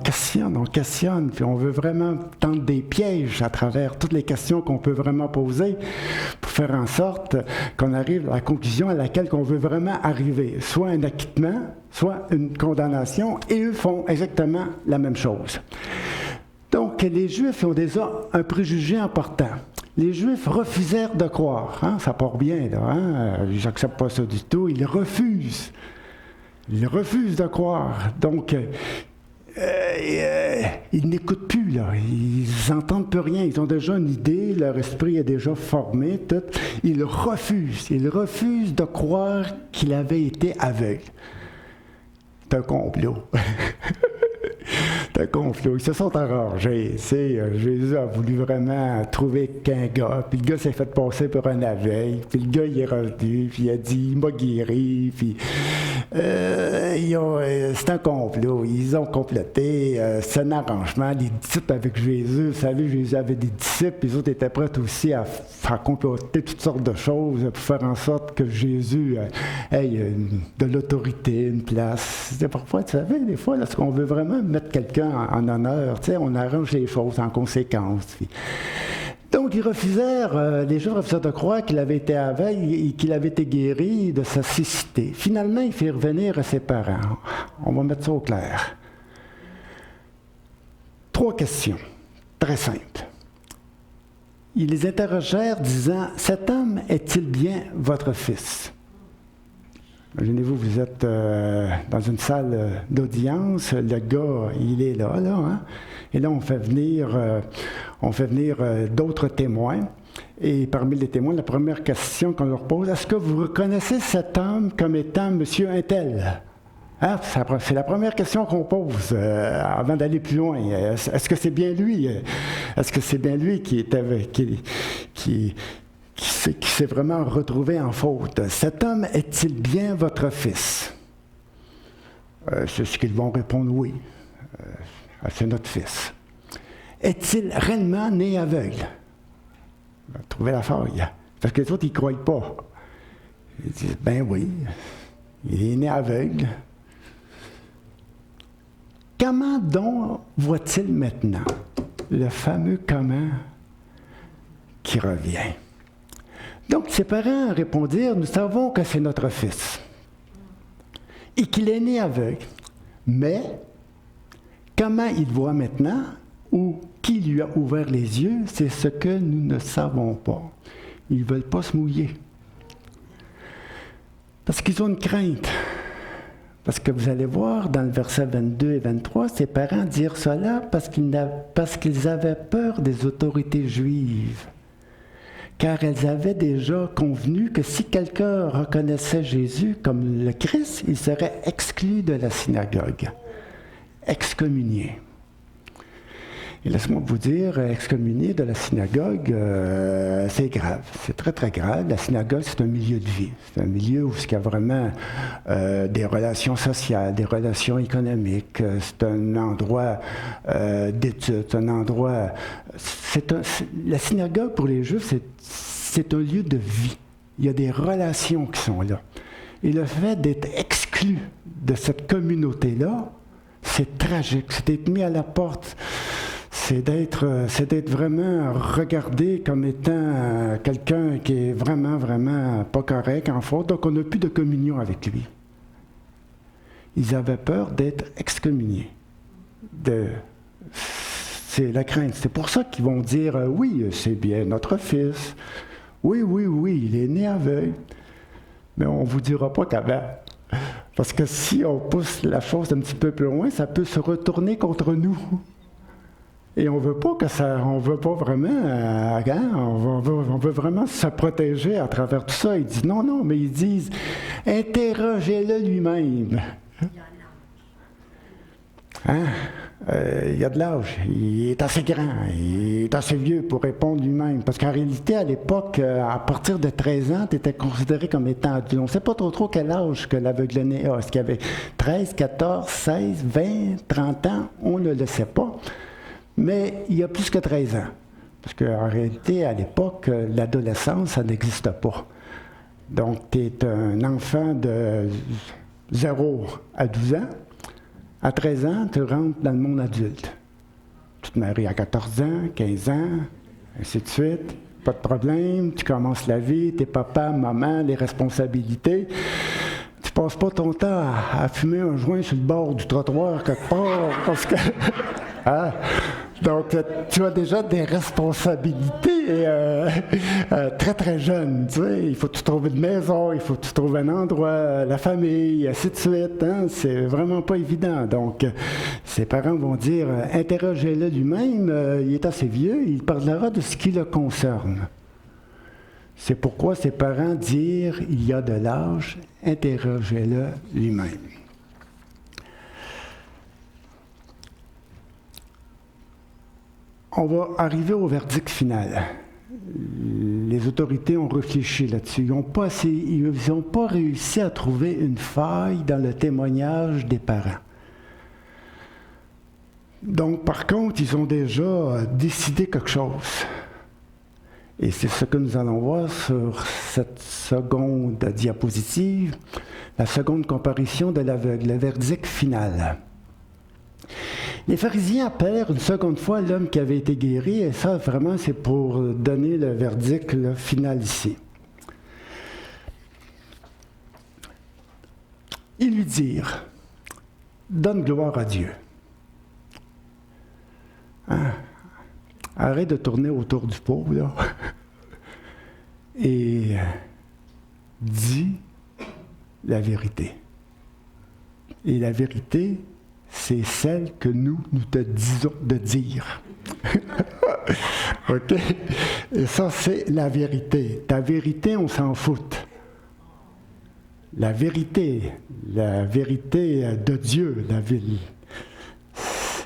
questionne, puis on veut vraiment tendre des pièges à travers toutes les questions qu'on peut vraiment poser pour faire en sorte qu'on arrive à la conclusion à laquelle on veut vraiment arriver. Soit un acquittement, soit une condamnation, et eux font exactement la même chose. Donc, les Juifs ont déjà un préjugé important. Les Juifs refusèrent de croire. Hein? Ça part bien, là. Hein? Ils n'acceptent pas ça du tout. Ils refusent. Ils refusent de croire. Donc, ils n'écoutent plus, là. Ils n'entendent plus rien. Ils ont déjà une idée. Leur esprit est déjà formé. Tout. Ils refusent. Ils refusent de croire qu'il avait été aveugle. C'est un complot. C'est un complot. Ils se sont arrangés. Jésus a voulu vraiment trouver qu'un gars. Puis le gars s'est fait passer pour un aveugle. Puis le gars, il est revenu. Puis il a dit, il m'a guéri. Puis c'est un complot. Ils ont comploté. C'est un arrangement. Les disciples avec Jésus. Vous savez, Jésus avait des disciples. Les autres étaient prêts aussi à faire comploter toutes sortes de choses pour faire en sorte que Jésus ait de l'autorité, une place. C'est parfois, tu savez, des fois, lorsqu'on veut vraiment mettre quelqu'un en honneur, on arrange les choses en conséquence. Puis. Donc, ils refusèrent, les Juifs refusèrent de croire qu'il avait été aveugle et qu'il avait été guéri de sa cécité. Finalement, il fit revenir à ses parents. On va mettre ça au clair. 3 questions, très simples. Ils les interrogèrent, disant, « Cet homme est-il bien votre fils? » Imaginez-vous, vous êtes dans une salle d'audience, le gars, il est là, hein? Et là, on fait venir d'autres témoins. Et parmi les témoins, la première question qu'on leur pose, est-ce que vous reconnaissez cet homme comme étant Monsieur Untel? Hein? C'est la première question qu'on pose avant d'aller plus loin. Est-ce que c'est bien lui? Est-ce que c'est bien lui qui s'est vraiment retrouvé en faute? Cet homme est-il bien votre fils? C'est ce qu'ils vont répondre oui. C'est notre fils. Est-il réellement né aveugle? Trouvez la faille. Parce que les autres, ils ne croient pas. Ils disent, ben oui, il est né aveugle. Comment donc voit-il maintenant? Le fameux comment qui revient. Donc, ses parents répondirent, nous savons que c'est notre fils et qu'il est né aveugle. Mais, comment il voit maintenant ou qui lui a ouvert les yeux, c'est ce que nous ne savons pas. Ils ne veulent pas se mouiller. Parce qu'ils ont une crainte. Parce que vous allez voir, dans le verset 22 et 23, ses parents dirent cela parce qu'ils avaient peur des autorités juives. Car elles avaient déjà convenu que si quelqu'un reconnaissait Jésus comme le Christ, il serait exclu de la synagogue, excommunié. Et laissez-moi vous dire, excommunié de la synagogue, c'est grave, c'est très très grave. La synagogue, c'est un milieu de vie, c'est un milieu où il y a vraiment des relations sociales, des relations économiques, c'est un endroit d'études, c'est un endroit... la synagogue, pour les Juifs, c'est un lieu de vie. Il y a des relations qui sont là. Et le fait d'être exclu de cette communauté-là, c'est tragique, c'est d'être mis à la porte. C'est d'être vraiment regardé comme étant quelqu'un qui est vraiment, vraiment pas correct, en faute, donc on n'a plus de communion avec lui. Ils avaient peur d'être excommuniés. C'est la crainte. C'est pour ça qu'ils vont dire, oui, c'est bien notre fils. Oui, il est né aveugle. Mais on ne vous dira pas qu'avant. Parce que si on pousse la chose un petit peu plus loin, ça peut se retourner contre nous. Et on veut pas vraiment, on veut vraiment se protéger à travers tout ça. Ils disent non, mais ils disent, interrogez-le lui-même. Hein? Il a de l'âge, il est assez grand, il est assez vieux pour répondre lui-même. Parce qu'en réalité, à l'époque, à partir de 13 ans, tu étais considéré comme étant adulte. On ne sait pas trop quel âge que l'aveugle-né a. Est-ce qu'il y avait 13, 14, 16, 20, 30 ans? On ne le sait pas. Mais il y a plus que 13 ans. Parce qu'en réalité, à l'époque, l'adolescence, ça n'existe pas. Donc, tu es un enfant de 0 à 12 ans. À 13 ans, tu rentres dans le monde adulte. Tu te maries à 14 ans, 15 ans, ainsi de suite. Pas de problème, tu commences la vie, t'es papa, maman, les responsabilités. Tu passes pas ton temps à fumer un joint sur le bord du trottoir quelque part, parce que... Hein? Donc, tu as déjà des responsabilités très, très jeunes. Tu sais. Il faut que tu trouves une maison, il faut que tu trouves un endroit, la famille, ainsi de suite. Hein. C'est vraiment pas évident. Donc, ses parents vont dire, interrogez-le lui-même, il est assez vieux, il parlera de ce qui le concerne. C'est pourquoi ses parents dirent, il y a de l'âge, interrogez-le lui-même. On va arriver au verdict final. Les autorités ont réfléchi là-dessus. Ils n'ont pas réussi à trouver une faille dans le témoignage des parents. Donc, par contre, ils ont déjà décidé quelque chose. Et c'est ce que nous allons voir sur cette seconde diapositive, la seconde comparution de l'aveugle, le verdict final. Les pharisiens appellent une seconde fois l'homme qui avait été guéri, et ça, vraiment, c'est pour donner le verdict final ici. Ils lui dirent, « Donne gloire à Dieu. » Hein? Arrête de tourner autour du pot, là. Et dis la vérité. Et la vérité, c'est celle que nous te disons de dire. OK? Et ça, c'est la vérité. Ta vérité, on s'en fout. La vérité de Dieu,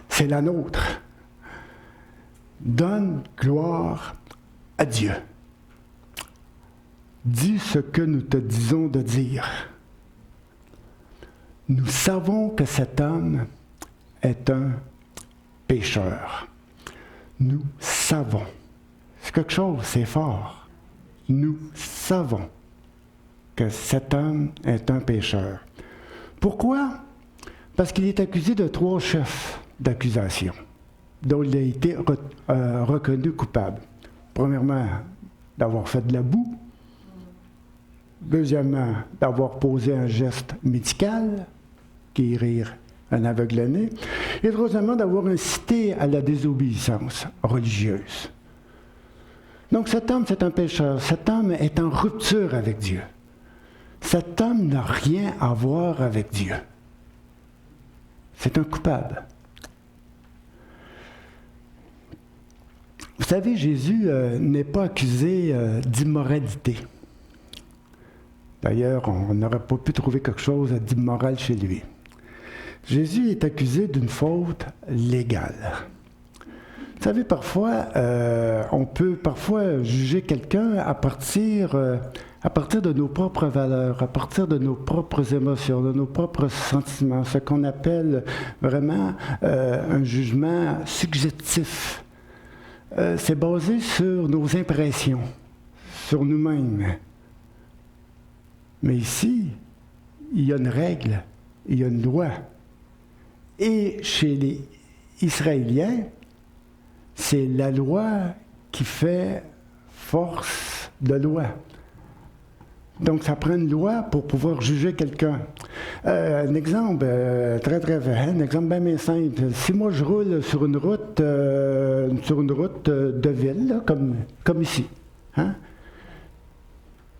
c'est la nôtre. Donne gloire à Dieu. Dis ce que nous te disons de dire. Nous savons que cet homme est un pécheur. Nous savons. C'est quelque chose, c'est fort. Nous savons que cet homme est un pécheur. Pourquoi? Parce qu'il est accusé de 3 chefs d'accusation, dont il a été reconnu coupable. Premièrement, d'avoir fait de la boue. Deuxièmement, d'avoir posé un geste médical, guérir un aveugle-né. Et troisièmement, d'avoir incité à la désobéissance religieuse. Donc cet homme, c'est un pécheur. Cet homme est en rupture avec Dieu. Cet homme n'a rien à voir avec Dieu. C'est un coupable. Vous savez, Jésus n'est pas accusé d'immoralité. D'ailleurs, on n'aurait pas pu trouver quelque chose d'immoral chez lui. Jésus est accusé d'une faute légale. Vous savez, parfois, on peut juger quelqu'un à partir de nos propres valeurs, à partir de nos propres émotions, de nos propres sentiments, ce qu'on appelle vraiment un jugement subjectif. C'est basé sur nos impressions, sur nous-mêmes. Mais ici, il y a une règle, il y a une loi. Et chez les Israéliens, c'est la loi qui fait force de loi. Donc, ça prend une loi pour pouvoir juger quelqu'un. Un exemple un exemple bien simple. Si moi je roule sur une route de ville, là, comme ici, hein?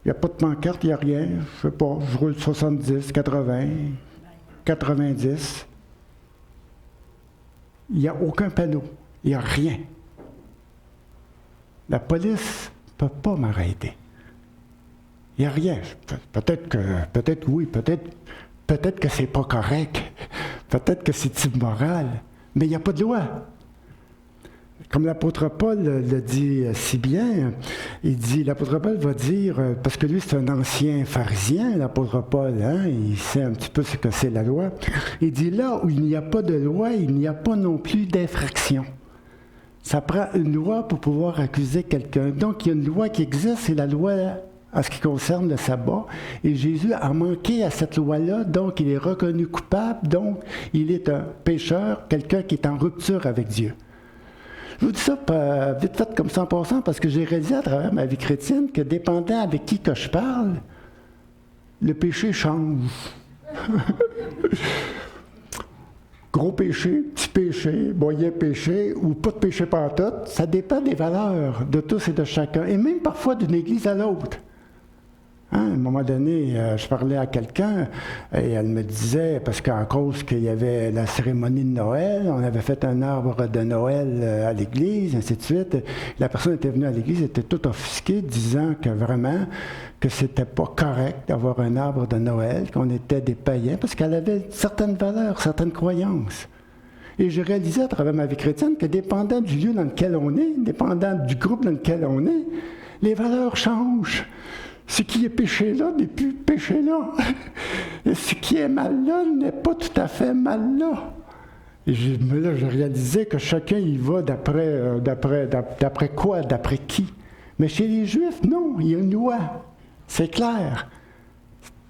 Il n'y a pas de pancarte, il n'y a rien. Je ne sais pas, je roule 70, 80, 90. Il n'y a aucun panneau. Il n'y a rien. La police ne peut pas m'arrêter. Il n'y a rien. Peut-être que c'est pas correct. Peut-être que c'est immoral. Mais il n'y a pas de loi. Comme l'apôtre Paul le dit si bien, l'apôtre Paul va dire, parce que lui c'est un ancien pharisien, l'apôtre Paul, hein, il sait un petit peu ce que c'est la loi. Il dit là où il n'y a pas de loi, il n'y a pas non plus d'infraction. Ça prend une loi pour pouvoir accuser quelqu'un. Donc il y a une loi qui existe, c'est la loi en ce qui concerne le sabbat. Et Jésus a manqué à cette loi-là, donc il est reconnu coupable, donc il est un pécheur, quelqu'un qui est en rupture avec Dieu. Je vous dis ça vite fait comme ça en passant, parce que j'ai réalisé à travers ma vie chrétienne que dépendant avec qui que je parle, le péché change. Gros péché, petit péché, moyen péché, ou pas de péché pantoute, ça dépend des valeurs de tous et de chacun, et même parfois d'une église à l'autre. À un moment donné, je parlais à quelqu'un et elle me disait, parce qu'en cause qu'il y avait la cérémonie de Noël, on avait fait un arbre de Noël à l'église, ainsi de suite. La personne était venue à l'église, était toute offusquée, disant que vraiment, que c'était pas correct d'avoir un arbre de Noël, qu'on était des païens, parce qu'elle avait certaines valeurs, certaines croyances. Et j'ai réalisé à travers ma vie chrétienne que dépendant du lieu dans lequel on est, dépendant du groupe dans lequel on est, les valeurs changent. Ce qui est péché là n'est plus péché là. Et ce qui est mal là n'est pas tout à fait mal là. Et là, j'ai réalisé que chacun y va d'après quoi, d'après qui. Mais chez les Juifs, non, il y a une loi. C'est clair.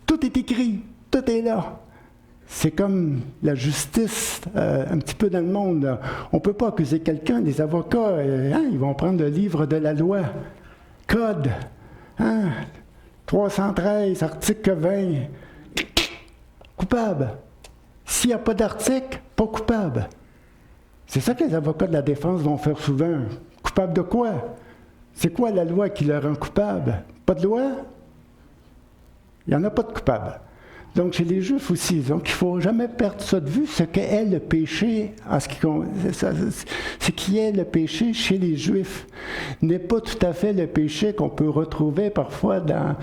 Tout est écrit, tout est là. C'est comme la justice un petit peu dans le monde. Là. On ne peut pas accuser quelqu'un, les avocats, ils vont prendre le livre de la loi. Code. 313, article 20. Coupable. S'il n'y a pas d'article, pas coupable. C'est ça que les avocats de la défense vont faire souvent. Coupable de quoi? C'est quoi la loi qui le rend coupable? Pas de loi? Il n'y en a pas de coupable. Donc, chez les Juifs aussi, donc il ne faut jamais perdre ça de vue, ce qu'est le péché, ce qui est le péché chez les Juifs n'est pas tout à fait le péché qu'on peut retrouver parfois dans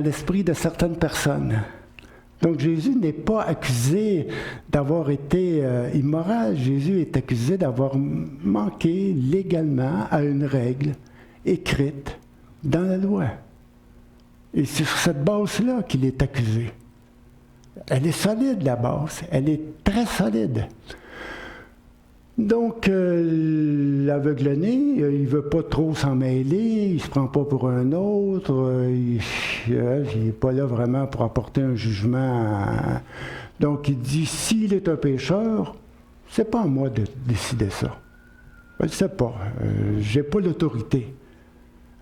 l'esprit de certaines personnes. Donc, Jésus n'est pas accusé d'avoir été immoral. Jésus est accusé d'avoir manqué légalement à une règle écrite dans la loi. Et c'est sur cette base-là qu'il est accusé. Elle est solide, la base. Elle est très solide. Donc, l'aveugle-né, il ne veut pas trop s'en mêler, il ne se prend pas pour un autre, il n'est pas là vraiment pour apporter un jugement. Donc, il dit, s'il est un pécheur, c'est pas à moi de décider ça. Je ne sais pas. Je n'ai pas l'autorité.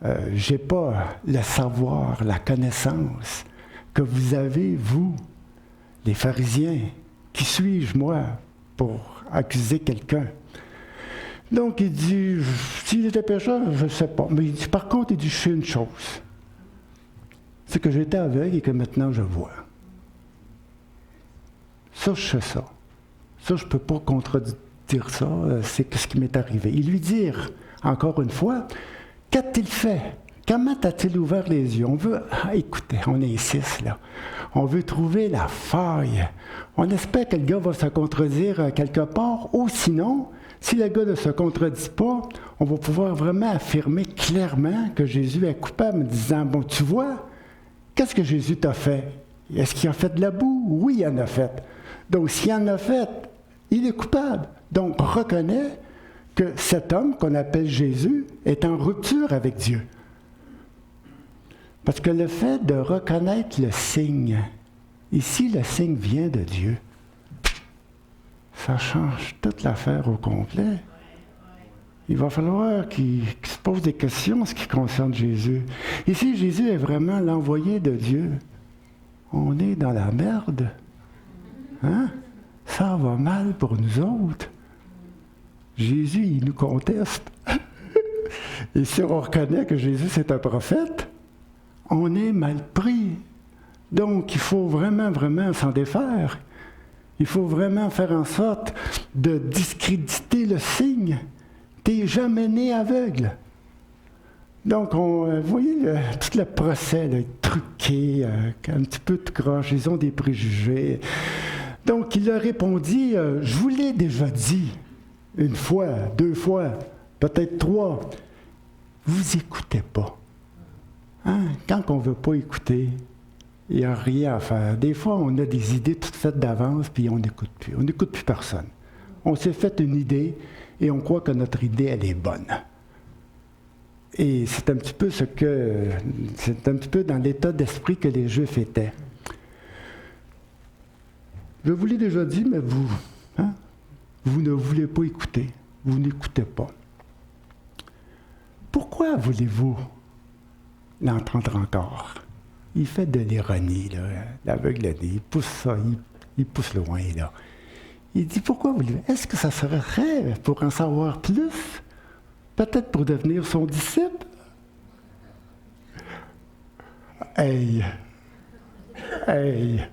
Je n'ai pas le savoir, la connaissance que vous avez, vous, les pharisiens. Qui suis-je, moi, pour accuser quelqu'un? Donc, il dit, s'il était pécheur, je ne sais pas. Mais il dit, par contre, il dit, je sais une chose. C'est que j'étais aveugle et que maintenant je vois. Ça, je sais ça. Ça, je ne peux pas contredire ça. C'est ce qui m'est arrivé. Il lui dit, encore une fois, qu'a-t-il fait? Comment a-t-il ouvert les yeux? On veut, écoutez, on est ici, là. On veut trouver la faille. On espère que le gars va se contredire quelque part, ou sinon, si le gars ne se contredit pas, on va pouvoir vraiment affirmer clairement que Jésus est coupable, en disant, bon, tu vois, qu'est-ce que Jésus t'a fait? Est-ce qu'il a fait de la boue? Oui, il en a fait. Donc, s'il en a fait, il est coupable. Donc, reconnaît que cet homme qu'on appelle Jésus est en rupture avec Dieu. Parce que le fait de reconnaître le signe, ici le signe vient de Dieu, ça change toute l'affaire au complet. Il va falloir qu'il se pose des questions en ce qui concerne Jésus. Ici, Jésus est vraiment l'envoyé de Dieu. On est dans la merde. Hein? Ça va mal pour nous autres. Jésus, il nous conteste. Et si on reconnaît que Jésus, c'est un prophète, on est mal pris. Donc, il faut vraiment, vraiment s'en défaire. Il faut vraiment faire en sorte de discréditer le signe. T'es jamais né aveugle. Donc, vous voyez, tout le procès là, truqué, un petit peu de croche, ils ont des préjugés. Donc, il leur répondit, je vous l'ai déjà dit, une fois, deux fois, peut-être trois, vous écoutez pas. Hein? Quand on ne veut pas écouter, il n'y a rien à faire. Des fois, on a des idées toutes faites d'avance, puis on n'écoute plus. On n'écoute plus personne. On s'est fait une idée, et on croit que notre idée, elle est bonne. Et c'est un petit peu c'est un petit peu dans l'état d'esprit que les Juifs étaient. Je vous l'ai déjà dit, mais vous ne voulez pas écouter. Vous n'écoutez pas. Pourquoi voulez-vous l'entendre encore? Il fait de l'ironie, là, l'aveugle, il pousse ça, il pousse loin, là. Il dit, pourquoi vous voulez? Est-ce que ça serait pour en savoir plus? Peut-être pour devenir son disciple? Hey! Hey!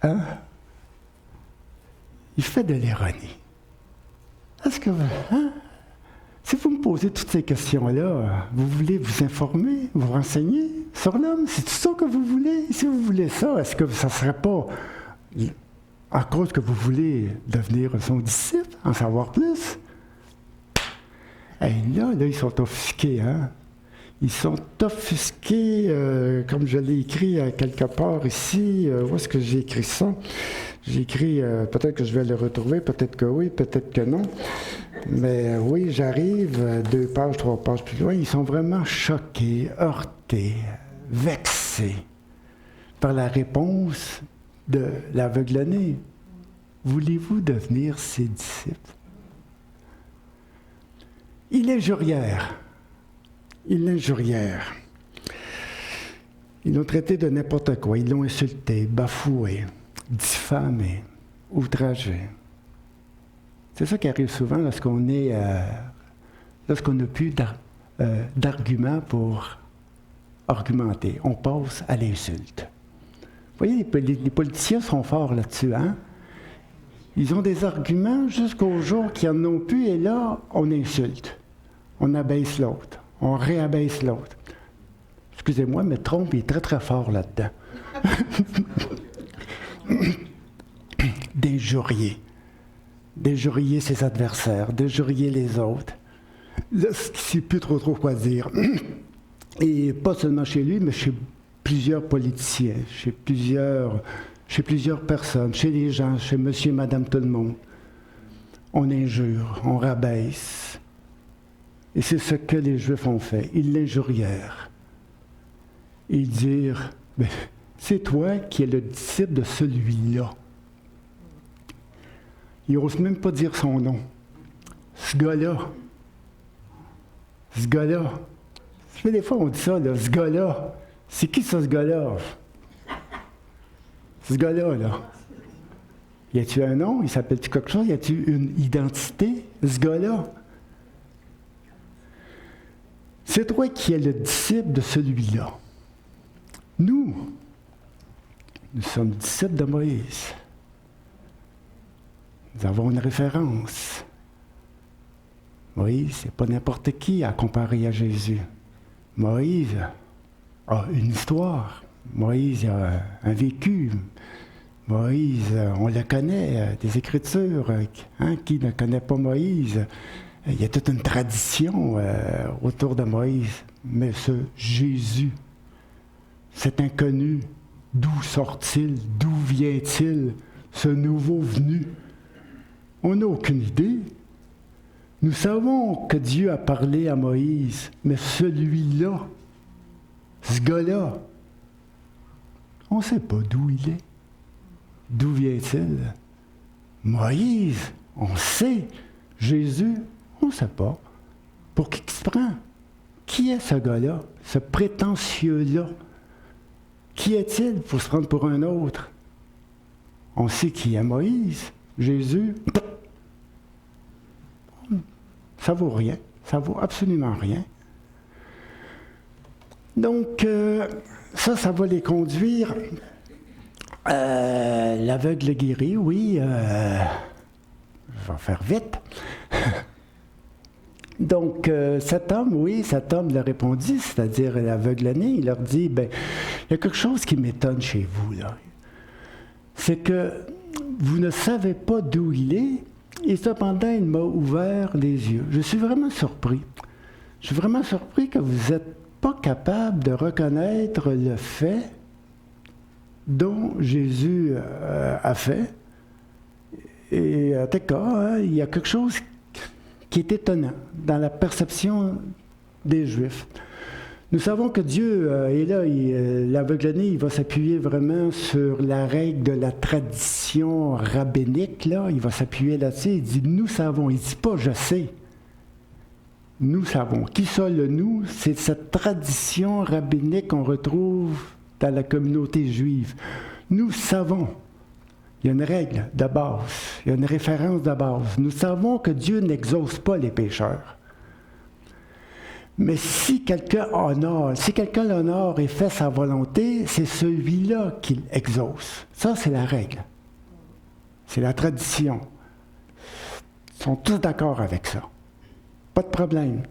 Hein? Il fait de l'ironie. Est-ce que hein? Si vous me posez toutes ces questions-là, vous voulez vous informer, vous renseigner sur l'homme? C'est tout ça que vous voulez? Si vous voulez ça, est-ce que ça ne serait pas à cause que vous voulez devenir son disciple, en savoir plus? Et là, ils sont offusqués, hein? Ils sont offusqués, comme je l'ai écrit quelque part ici. Où est-ce que j'ai écrit ça? J'ai écrit, peut-être que je vais le retrouver, peut-être que oui, peut-être que non. Mais oui, j'arrive 2 pages, 3 pages plus loin. Ils sont vraiment choqués, heurtés, vexés par la réponse de l'aveugle-né. Voulez-vous devenir ses disciples? Ils l'injurièrent. Ils l'injurièrent. Ils l'ont traité de n'importe quoi. Ils l'ont insulté, bafoué, diffamé, outragé. C'est ça qui arrive souvent lorsqu'on n'a plus d'arguments pour argumenter. On passe à l'insulte. Vous voyez, les politiciens sont forts là-dessus, hein? Ils ont des arguments jusqu'au jour qu'ils n'en ont plus, et là, on insulte. On abaisse l'autre. On réabaisse l'autre. Excusez-moi, mais Trump est très, très fort là-dedans. D'injurier. D'injurier ses adversaires, d'injurier les autres. Là, il ne sait plus trop quoi dire. Et pas seulement chez lui, mais chez plusieurs politiciens, chez plusieurs personnes, chez les gens, chez monsieur et madame tout le monde. On injure, on rabaisse. Et c'est ce que les Juifs ont fait. Ils l'injurièrent. Ils dirent, c'est toi qui es le disciple de celui-là. Ils n'osent même pas dire son nom. Ce gars-là. Ce gars-là. Des fois, on dit ça, là, ce gars-là. C'est qui ça, ce gars-là? Ce gars-là, là. Y a-t-il un nom? Il s'appelle-tu quelque chose? Y a-t-il une identité? Ce gars-là? C'est toi qui es le disciple de celui-là. Nous sommes disciples de Moïse. Nous avons une référence. Moïse, c'est pas n'importe qui à comparer à Jésus. Moïse a une histoire. Moïse a un vécu. Moïse, on le connaît, des Écritures. Qui ne connaît pas Moïse? Il y a toute une tradition autour de Moïse. Mais ce Jésus, cet inconnu, d'où sort-il? D'où vient-il? Ce nouveau venu? On n'a aucune idée. Nous savons que Dieu a parlé à Moïse, mais celui-là, ce gars-là, on ne sait pas d'où il est. D'où vient-il? Moïse, on sait. Jésus, on ne sait pas. Pour qui il se prend? Qui est ce gars-là? Ce prétentieux-là? Qui est-il pour se prendre pour un autre? On sait qui est Moïse. Jésus, ça vaut rien. Ça vaut absolument rien. Donc, ça va les conduire. L'aveugle guéri, oui. Je vais faire vite. Donc, cet homme leur répondit, c'est-à-dire l'aveugle-né, il leur dit, il y a quelque chose qui m'étonne chez vous, là. C'est que vous ne savez pas d'où il est, et cependant, il m'a ouvert les yeux. Je suis vraiment surpris. Je suis vraiment surpris que vous n'êtes pas capable de reconnaître le fait dont Jésus a fait. Et en tout cas, il y a quelque chose qui est étonnant dans la perception des Juifs. Nous savons que Dieu, et là, l'aveugle-né, il va s'appuyer vraiment sur la règle de la tradition rabbinique, là. Il va s'appuyer là-dessus. Il dit « nous savons ». Il ne dit pas « je sais ». Nous savons. Qui ça, le « nous » ? C'est cette tradition rabbinique qu'on retrouve dans la communauté juive. Nous savons Il y a une règle de base, il y a une référence de base. Nous savons que Dieu n'exauce pas les pécheurs. Mais si quelqu'un l'honore et fait sa volonté, c'est celui-là qu'il exauce. Ça, c'est la règle. C'est la tradition. Ils sont tous d'accord avec ça. Pas de problème.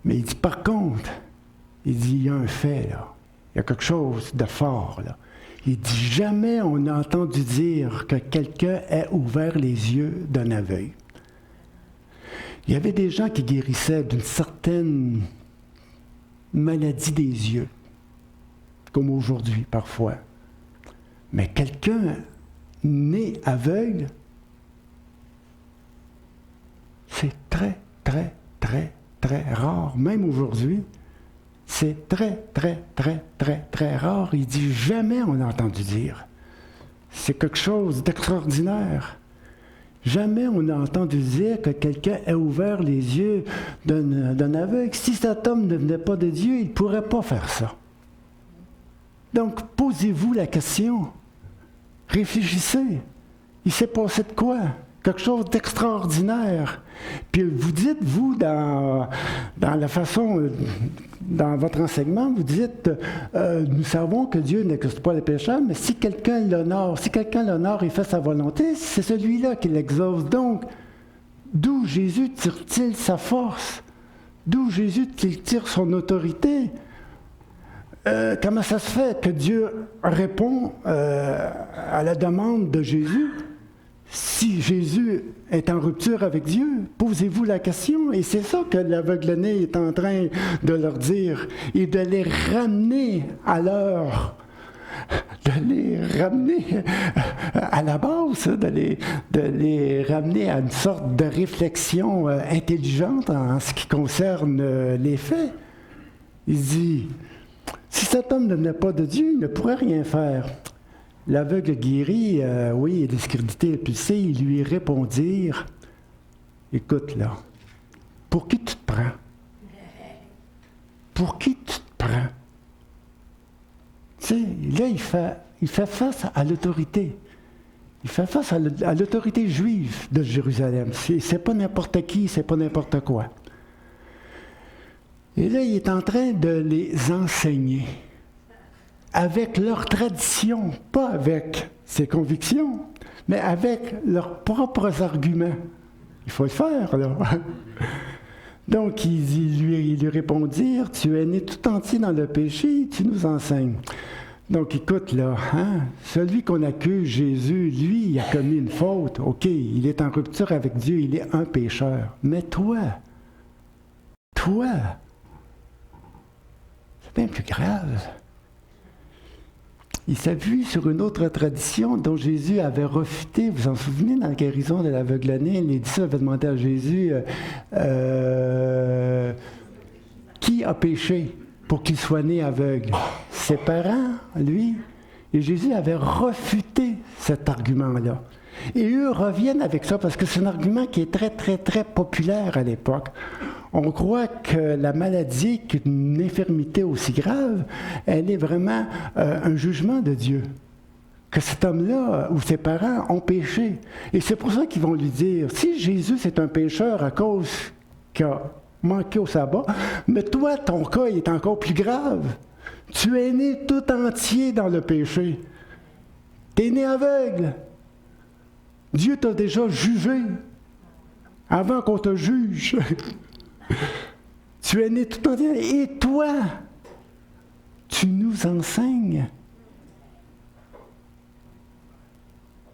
Mais il dit, par contre, il y a un fait, là. Il y a quelque chose de fort, là. Il dit, jamais on n'a entendu dire que quelqu'un ait ouvert les yeux d'un aveugle. Il y avait des gens qui guérissaient d'une certaine maladie des yeux, comme aujourd'hui, parfois. Mais quelqu'un né aveugle, c'est très, très, très, très rare, même aujourd'hui. C'est très, très, très, très, très rare. Il dit jamais on a entendu dire. C'est quelque chose d'extraordinaire. Jamais on a entendu dire que quelqu'un ait ouvert les yeux d'un aveugle. Si cet homme ne venait pas de Dieu, il ne pourrait pas faire ça. Donc, posez-vous la question. Réfléchissez. Il s'est passé de quoi? Quelque chose d'extraordinaire. Puis vous dites, vous, dans la façon, dans votre enseignement, vous dites, nous savons que Dieu n'exauce pas les pécheurs, mais si quelqu'un l'honore et fait sa volonté, c'est celui-là qui l'exauce. Donc, d'où Jésus tire-t-il sa force? D'où Jésus tire son autorité? Comment ça se fait que Dieu répond à la demande de Jésus? Si Jésus est en rupture avec Dieu, posez-vous la question. Et c'est ça que l'aveugle-né est en train de leur dire. Et de les ramener à la base, de les ramener à une sorte de réflexion intelligente en ce qui concerne les faits. Il dit, si cet homme ne venait pas de Dieu, il ne pourrait rien faire. L'aveugle guéri, oui, il a des scrudités impulsées, ils lui répondirent, écoute là, pour qui tu te prends? Pour qui tu te prends? Tu sais, là, il fait face à l'autorité. Il fait face à l'autorité juive de Jérusalem. C'est pas n'importe qui, c'est pas n'importe quoi. Et là, il est en train de les enseigner. Avec leur tradition, pas avec ses convictions, mais avec leurs propres arguments. Il faut le faire, là. Donc, ils lui répondirent, « Tu es né tout entier dans le péché, tu nous enseignes. » Donc, écoute, là, celui qu'on accuse, Jésus, lui, il a commis une faute. OK, il est en rupture avec Dieu, il est un pécheur. Mais toi, c'est bien plus grave. Il s'appuie sur une autre tradition dont Jésus avait refuté. Vous vous en souvenez, dans la guérison de l'aveugle-né, les disciples avaient demandé à Jésus qui a péché pour qu'il soit né aveugle? Ses parents, lui. Et Jésus avait refuté cet argument-là. Et eux reviennent avec ça parce que c'est un argument qui est très, très, très populaire à l'époque. On croit que la maladie, qu'une infirmité aussi grave, elle est vraiment un jugement de Dieu. Que cet homme-là ou ses parents ont péché. Et c'est pour ça qu'ils vont lui dire, si Jésus c'est un pécheur à cause qu'il a manqué au sabbat, mais toi, ton cas est encore plus grave. Tu es né tout entier dans le péché. Tu es né aveugle. Dieu t'a déjà jugé avant qu'on te juge. Tu es né tout entier. Et toi, tu nous enseignes.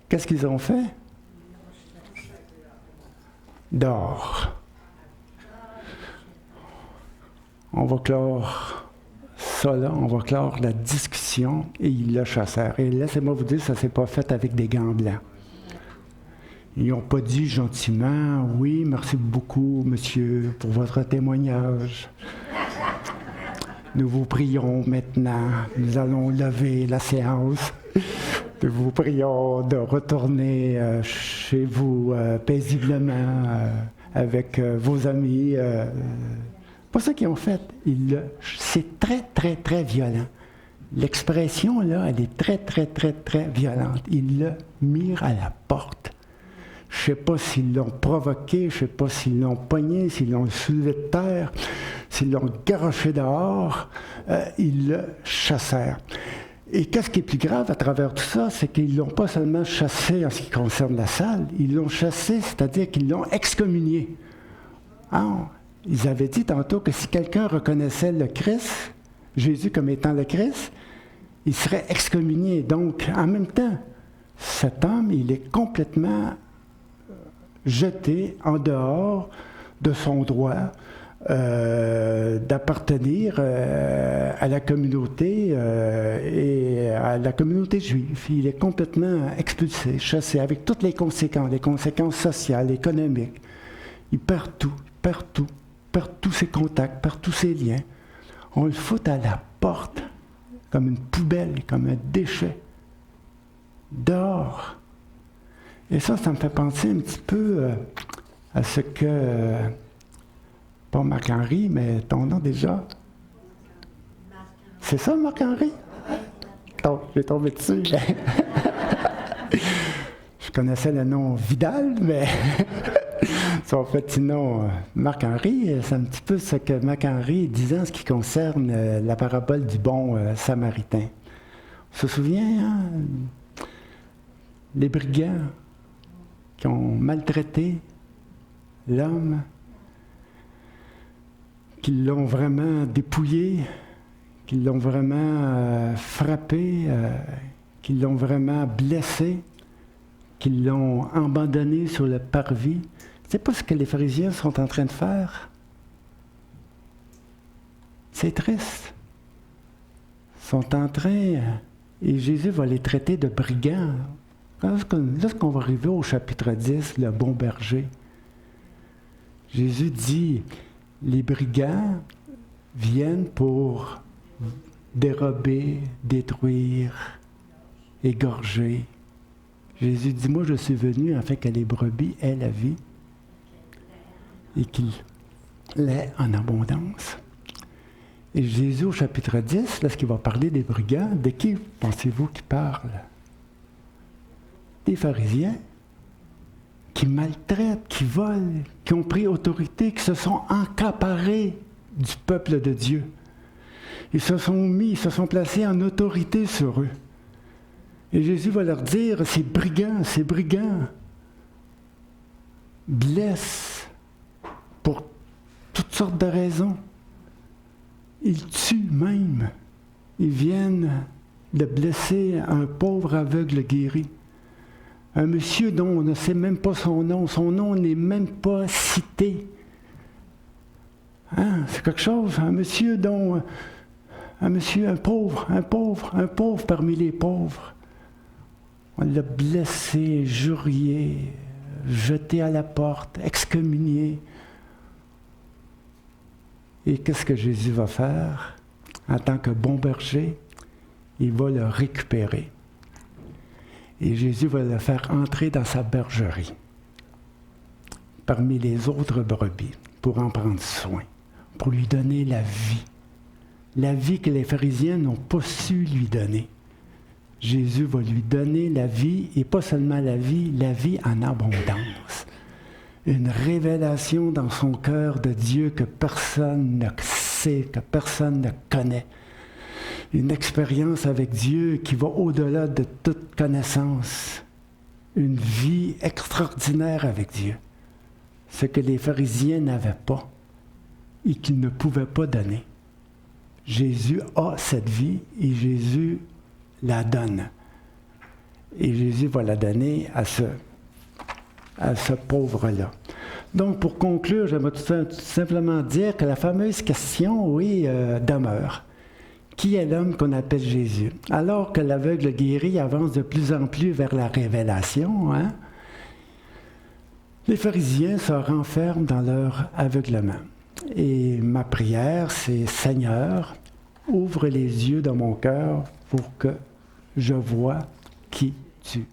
Qu'est-ce qu'ils ont fait? Dors. On va clore ça là, on va clore la discussion et ils le chassèrent. Et laissez-moi vous dire, ça ne s'est pas fait avec des gants blancs. Ils n'ont pas dit gentiment, oui, merci beaucoup, monsieur, pour votre témoignage. Nous vous prions maintenant, nous allons lever la séance. Nous vous prions de retourner chez vous paisiblement avec vos amis. Pas ça qu'ils ont fait. C'est très, très, très violent. L'expression, là, elle est très, très, très, très violente. Ils le mirent à la porte. Je ne sais pas s'ils l'ont provoqué, je ne sais pas s'ils l'ont pogné, s'ils l'ont soulevé de terre, s'ils l'ont garoché dehors. Ils le chassèrent. Et qu'est-ce qui est plus grave à travers tout ça, c'est qu'ils ne l'ont pas seulement chassé en ce qui concerne la salle, ils l'ont chassé, c'est-à-dire qu'ils l'ont excommunié. Hein? Ils avaient dit tantôt que si quelqu'un reconnaissait le Christ, Jésus comme étant le Christ, il serait excommunié. Donc, en même temps, cet homme, il est complètement jeté en dehors de son droit d'appartenir à la communauté et à la communauté juive. Il est complètement expulsé, chassé, avec toutes les conséquences sociales, économiques. Il perd tout, perd tous ses contacts, perd tous ses liens. On le fout à la porte, comme une poubelle, comme un déchet, dehors. Et ça me fait penser un petit peu à ce que, pas Marc-Henri, mais ton nom déjà. C'est ça, Marc-Henri? Oh, j'ai tombé dessus. Je connaissais le nom Vidal, mais son petit nom, Marc-Henri, c'est un petit peu ce que Marc-Henri disait en ce qui concerne la parabole du bon samaritain. On se souvient, hein? Les brigands qui ont maltraité l'homme, qui l'ont vraiment dépouillé, qui l'ont vraiment frappé, qui l'ont vraiment blessé, qui l'ont abandonné sur le parvis. C'est pas ce que les pharisiens sont en train de faire. C'est triste. Ils sont en train, et Jésus va les traiter de brigands. Lorsqu'on va arriver au chapitre 10, le bon berger, Jésus dit, les brigands viennent pour dérober, détruire, égorger. Jésus dit, moi je suis venu afin que les brebis aient la vie et qu'il l'ait en abondance. Et Jésus au chapitre 10, lorsqu'il va parler des brigands, de qui pensez-vous qu'il parle? Des pharisiens qui maltraitent, qui volent, qui ont pris autorité, qui se sont accaparés du peuple de Dieu. Ils se sont placés en autorité sur eux. Et Jésus va leur dire, ces brigands blessent pour toutes sortes de raisons. Ils tuent même. Ils viennent de blesser un pauvre aveugle guéri. Un monsieur dont on ne sait même pas son nom n'est même pas cité. Hein? C'est quelque chose, un pauvre parmi les pauvres. On l'a blessé, jurié, jeté à la porte, excommunié. Et qu'est-ce que Jésus va faire? En tant que bon berger, il va le récupérer. Et Jésus va le faire entrer dans sa bergerie, parmi les autres brebis, pour en prendre soin, pour lui donner la vie que les pharisiens n'ont pas su lui donner. Jésus va lui donner la vie, et pas seulement la vie en abondance. Une révélation dans son cœur de Dieu que personne ne sait, que personne ne connaît. Une expérience avec Dieu qui va au-delà de toute connaissance. Une vie extraordinaire avec Dieu. Ce que les pharisiens n'avaient pas et qu'ils ne pouvaient pas donner. Jésus a cette vie et Jésus la donne. Et Jésus va la donner à ce pauvre-là. Donc, pour conclure, j'aimerais tout simplement dire que la fameuse question, demeure. Qui est l'homme qu'on appelle Jésus? Alors que l'aveugle guéri avance de plus en plus vers la révélation, les pharisiens se renferment dans leur aveuglement. Et ma prière, c'est « Seigneur, ouvre les yeux de mon cœur pour que je voie qui tu es. »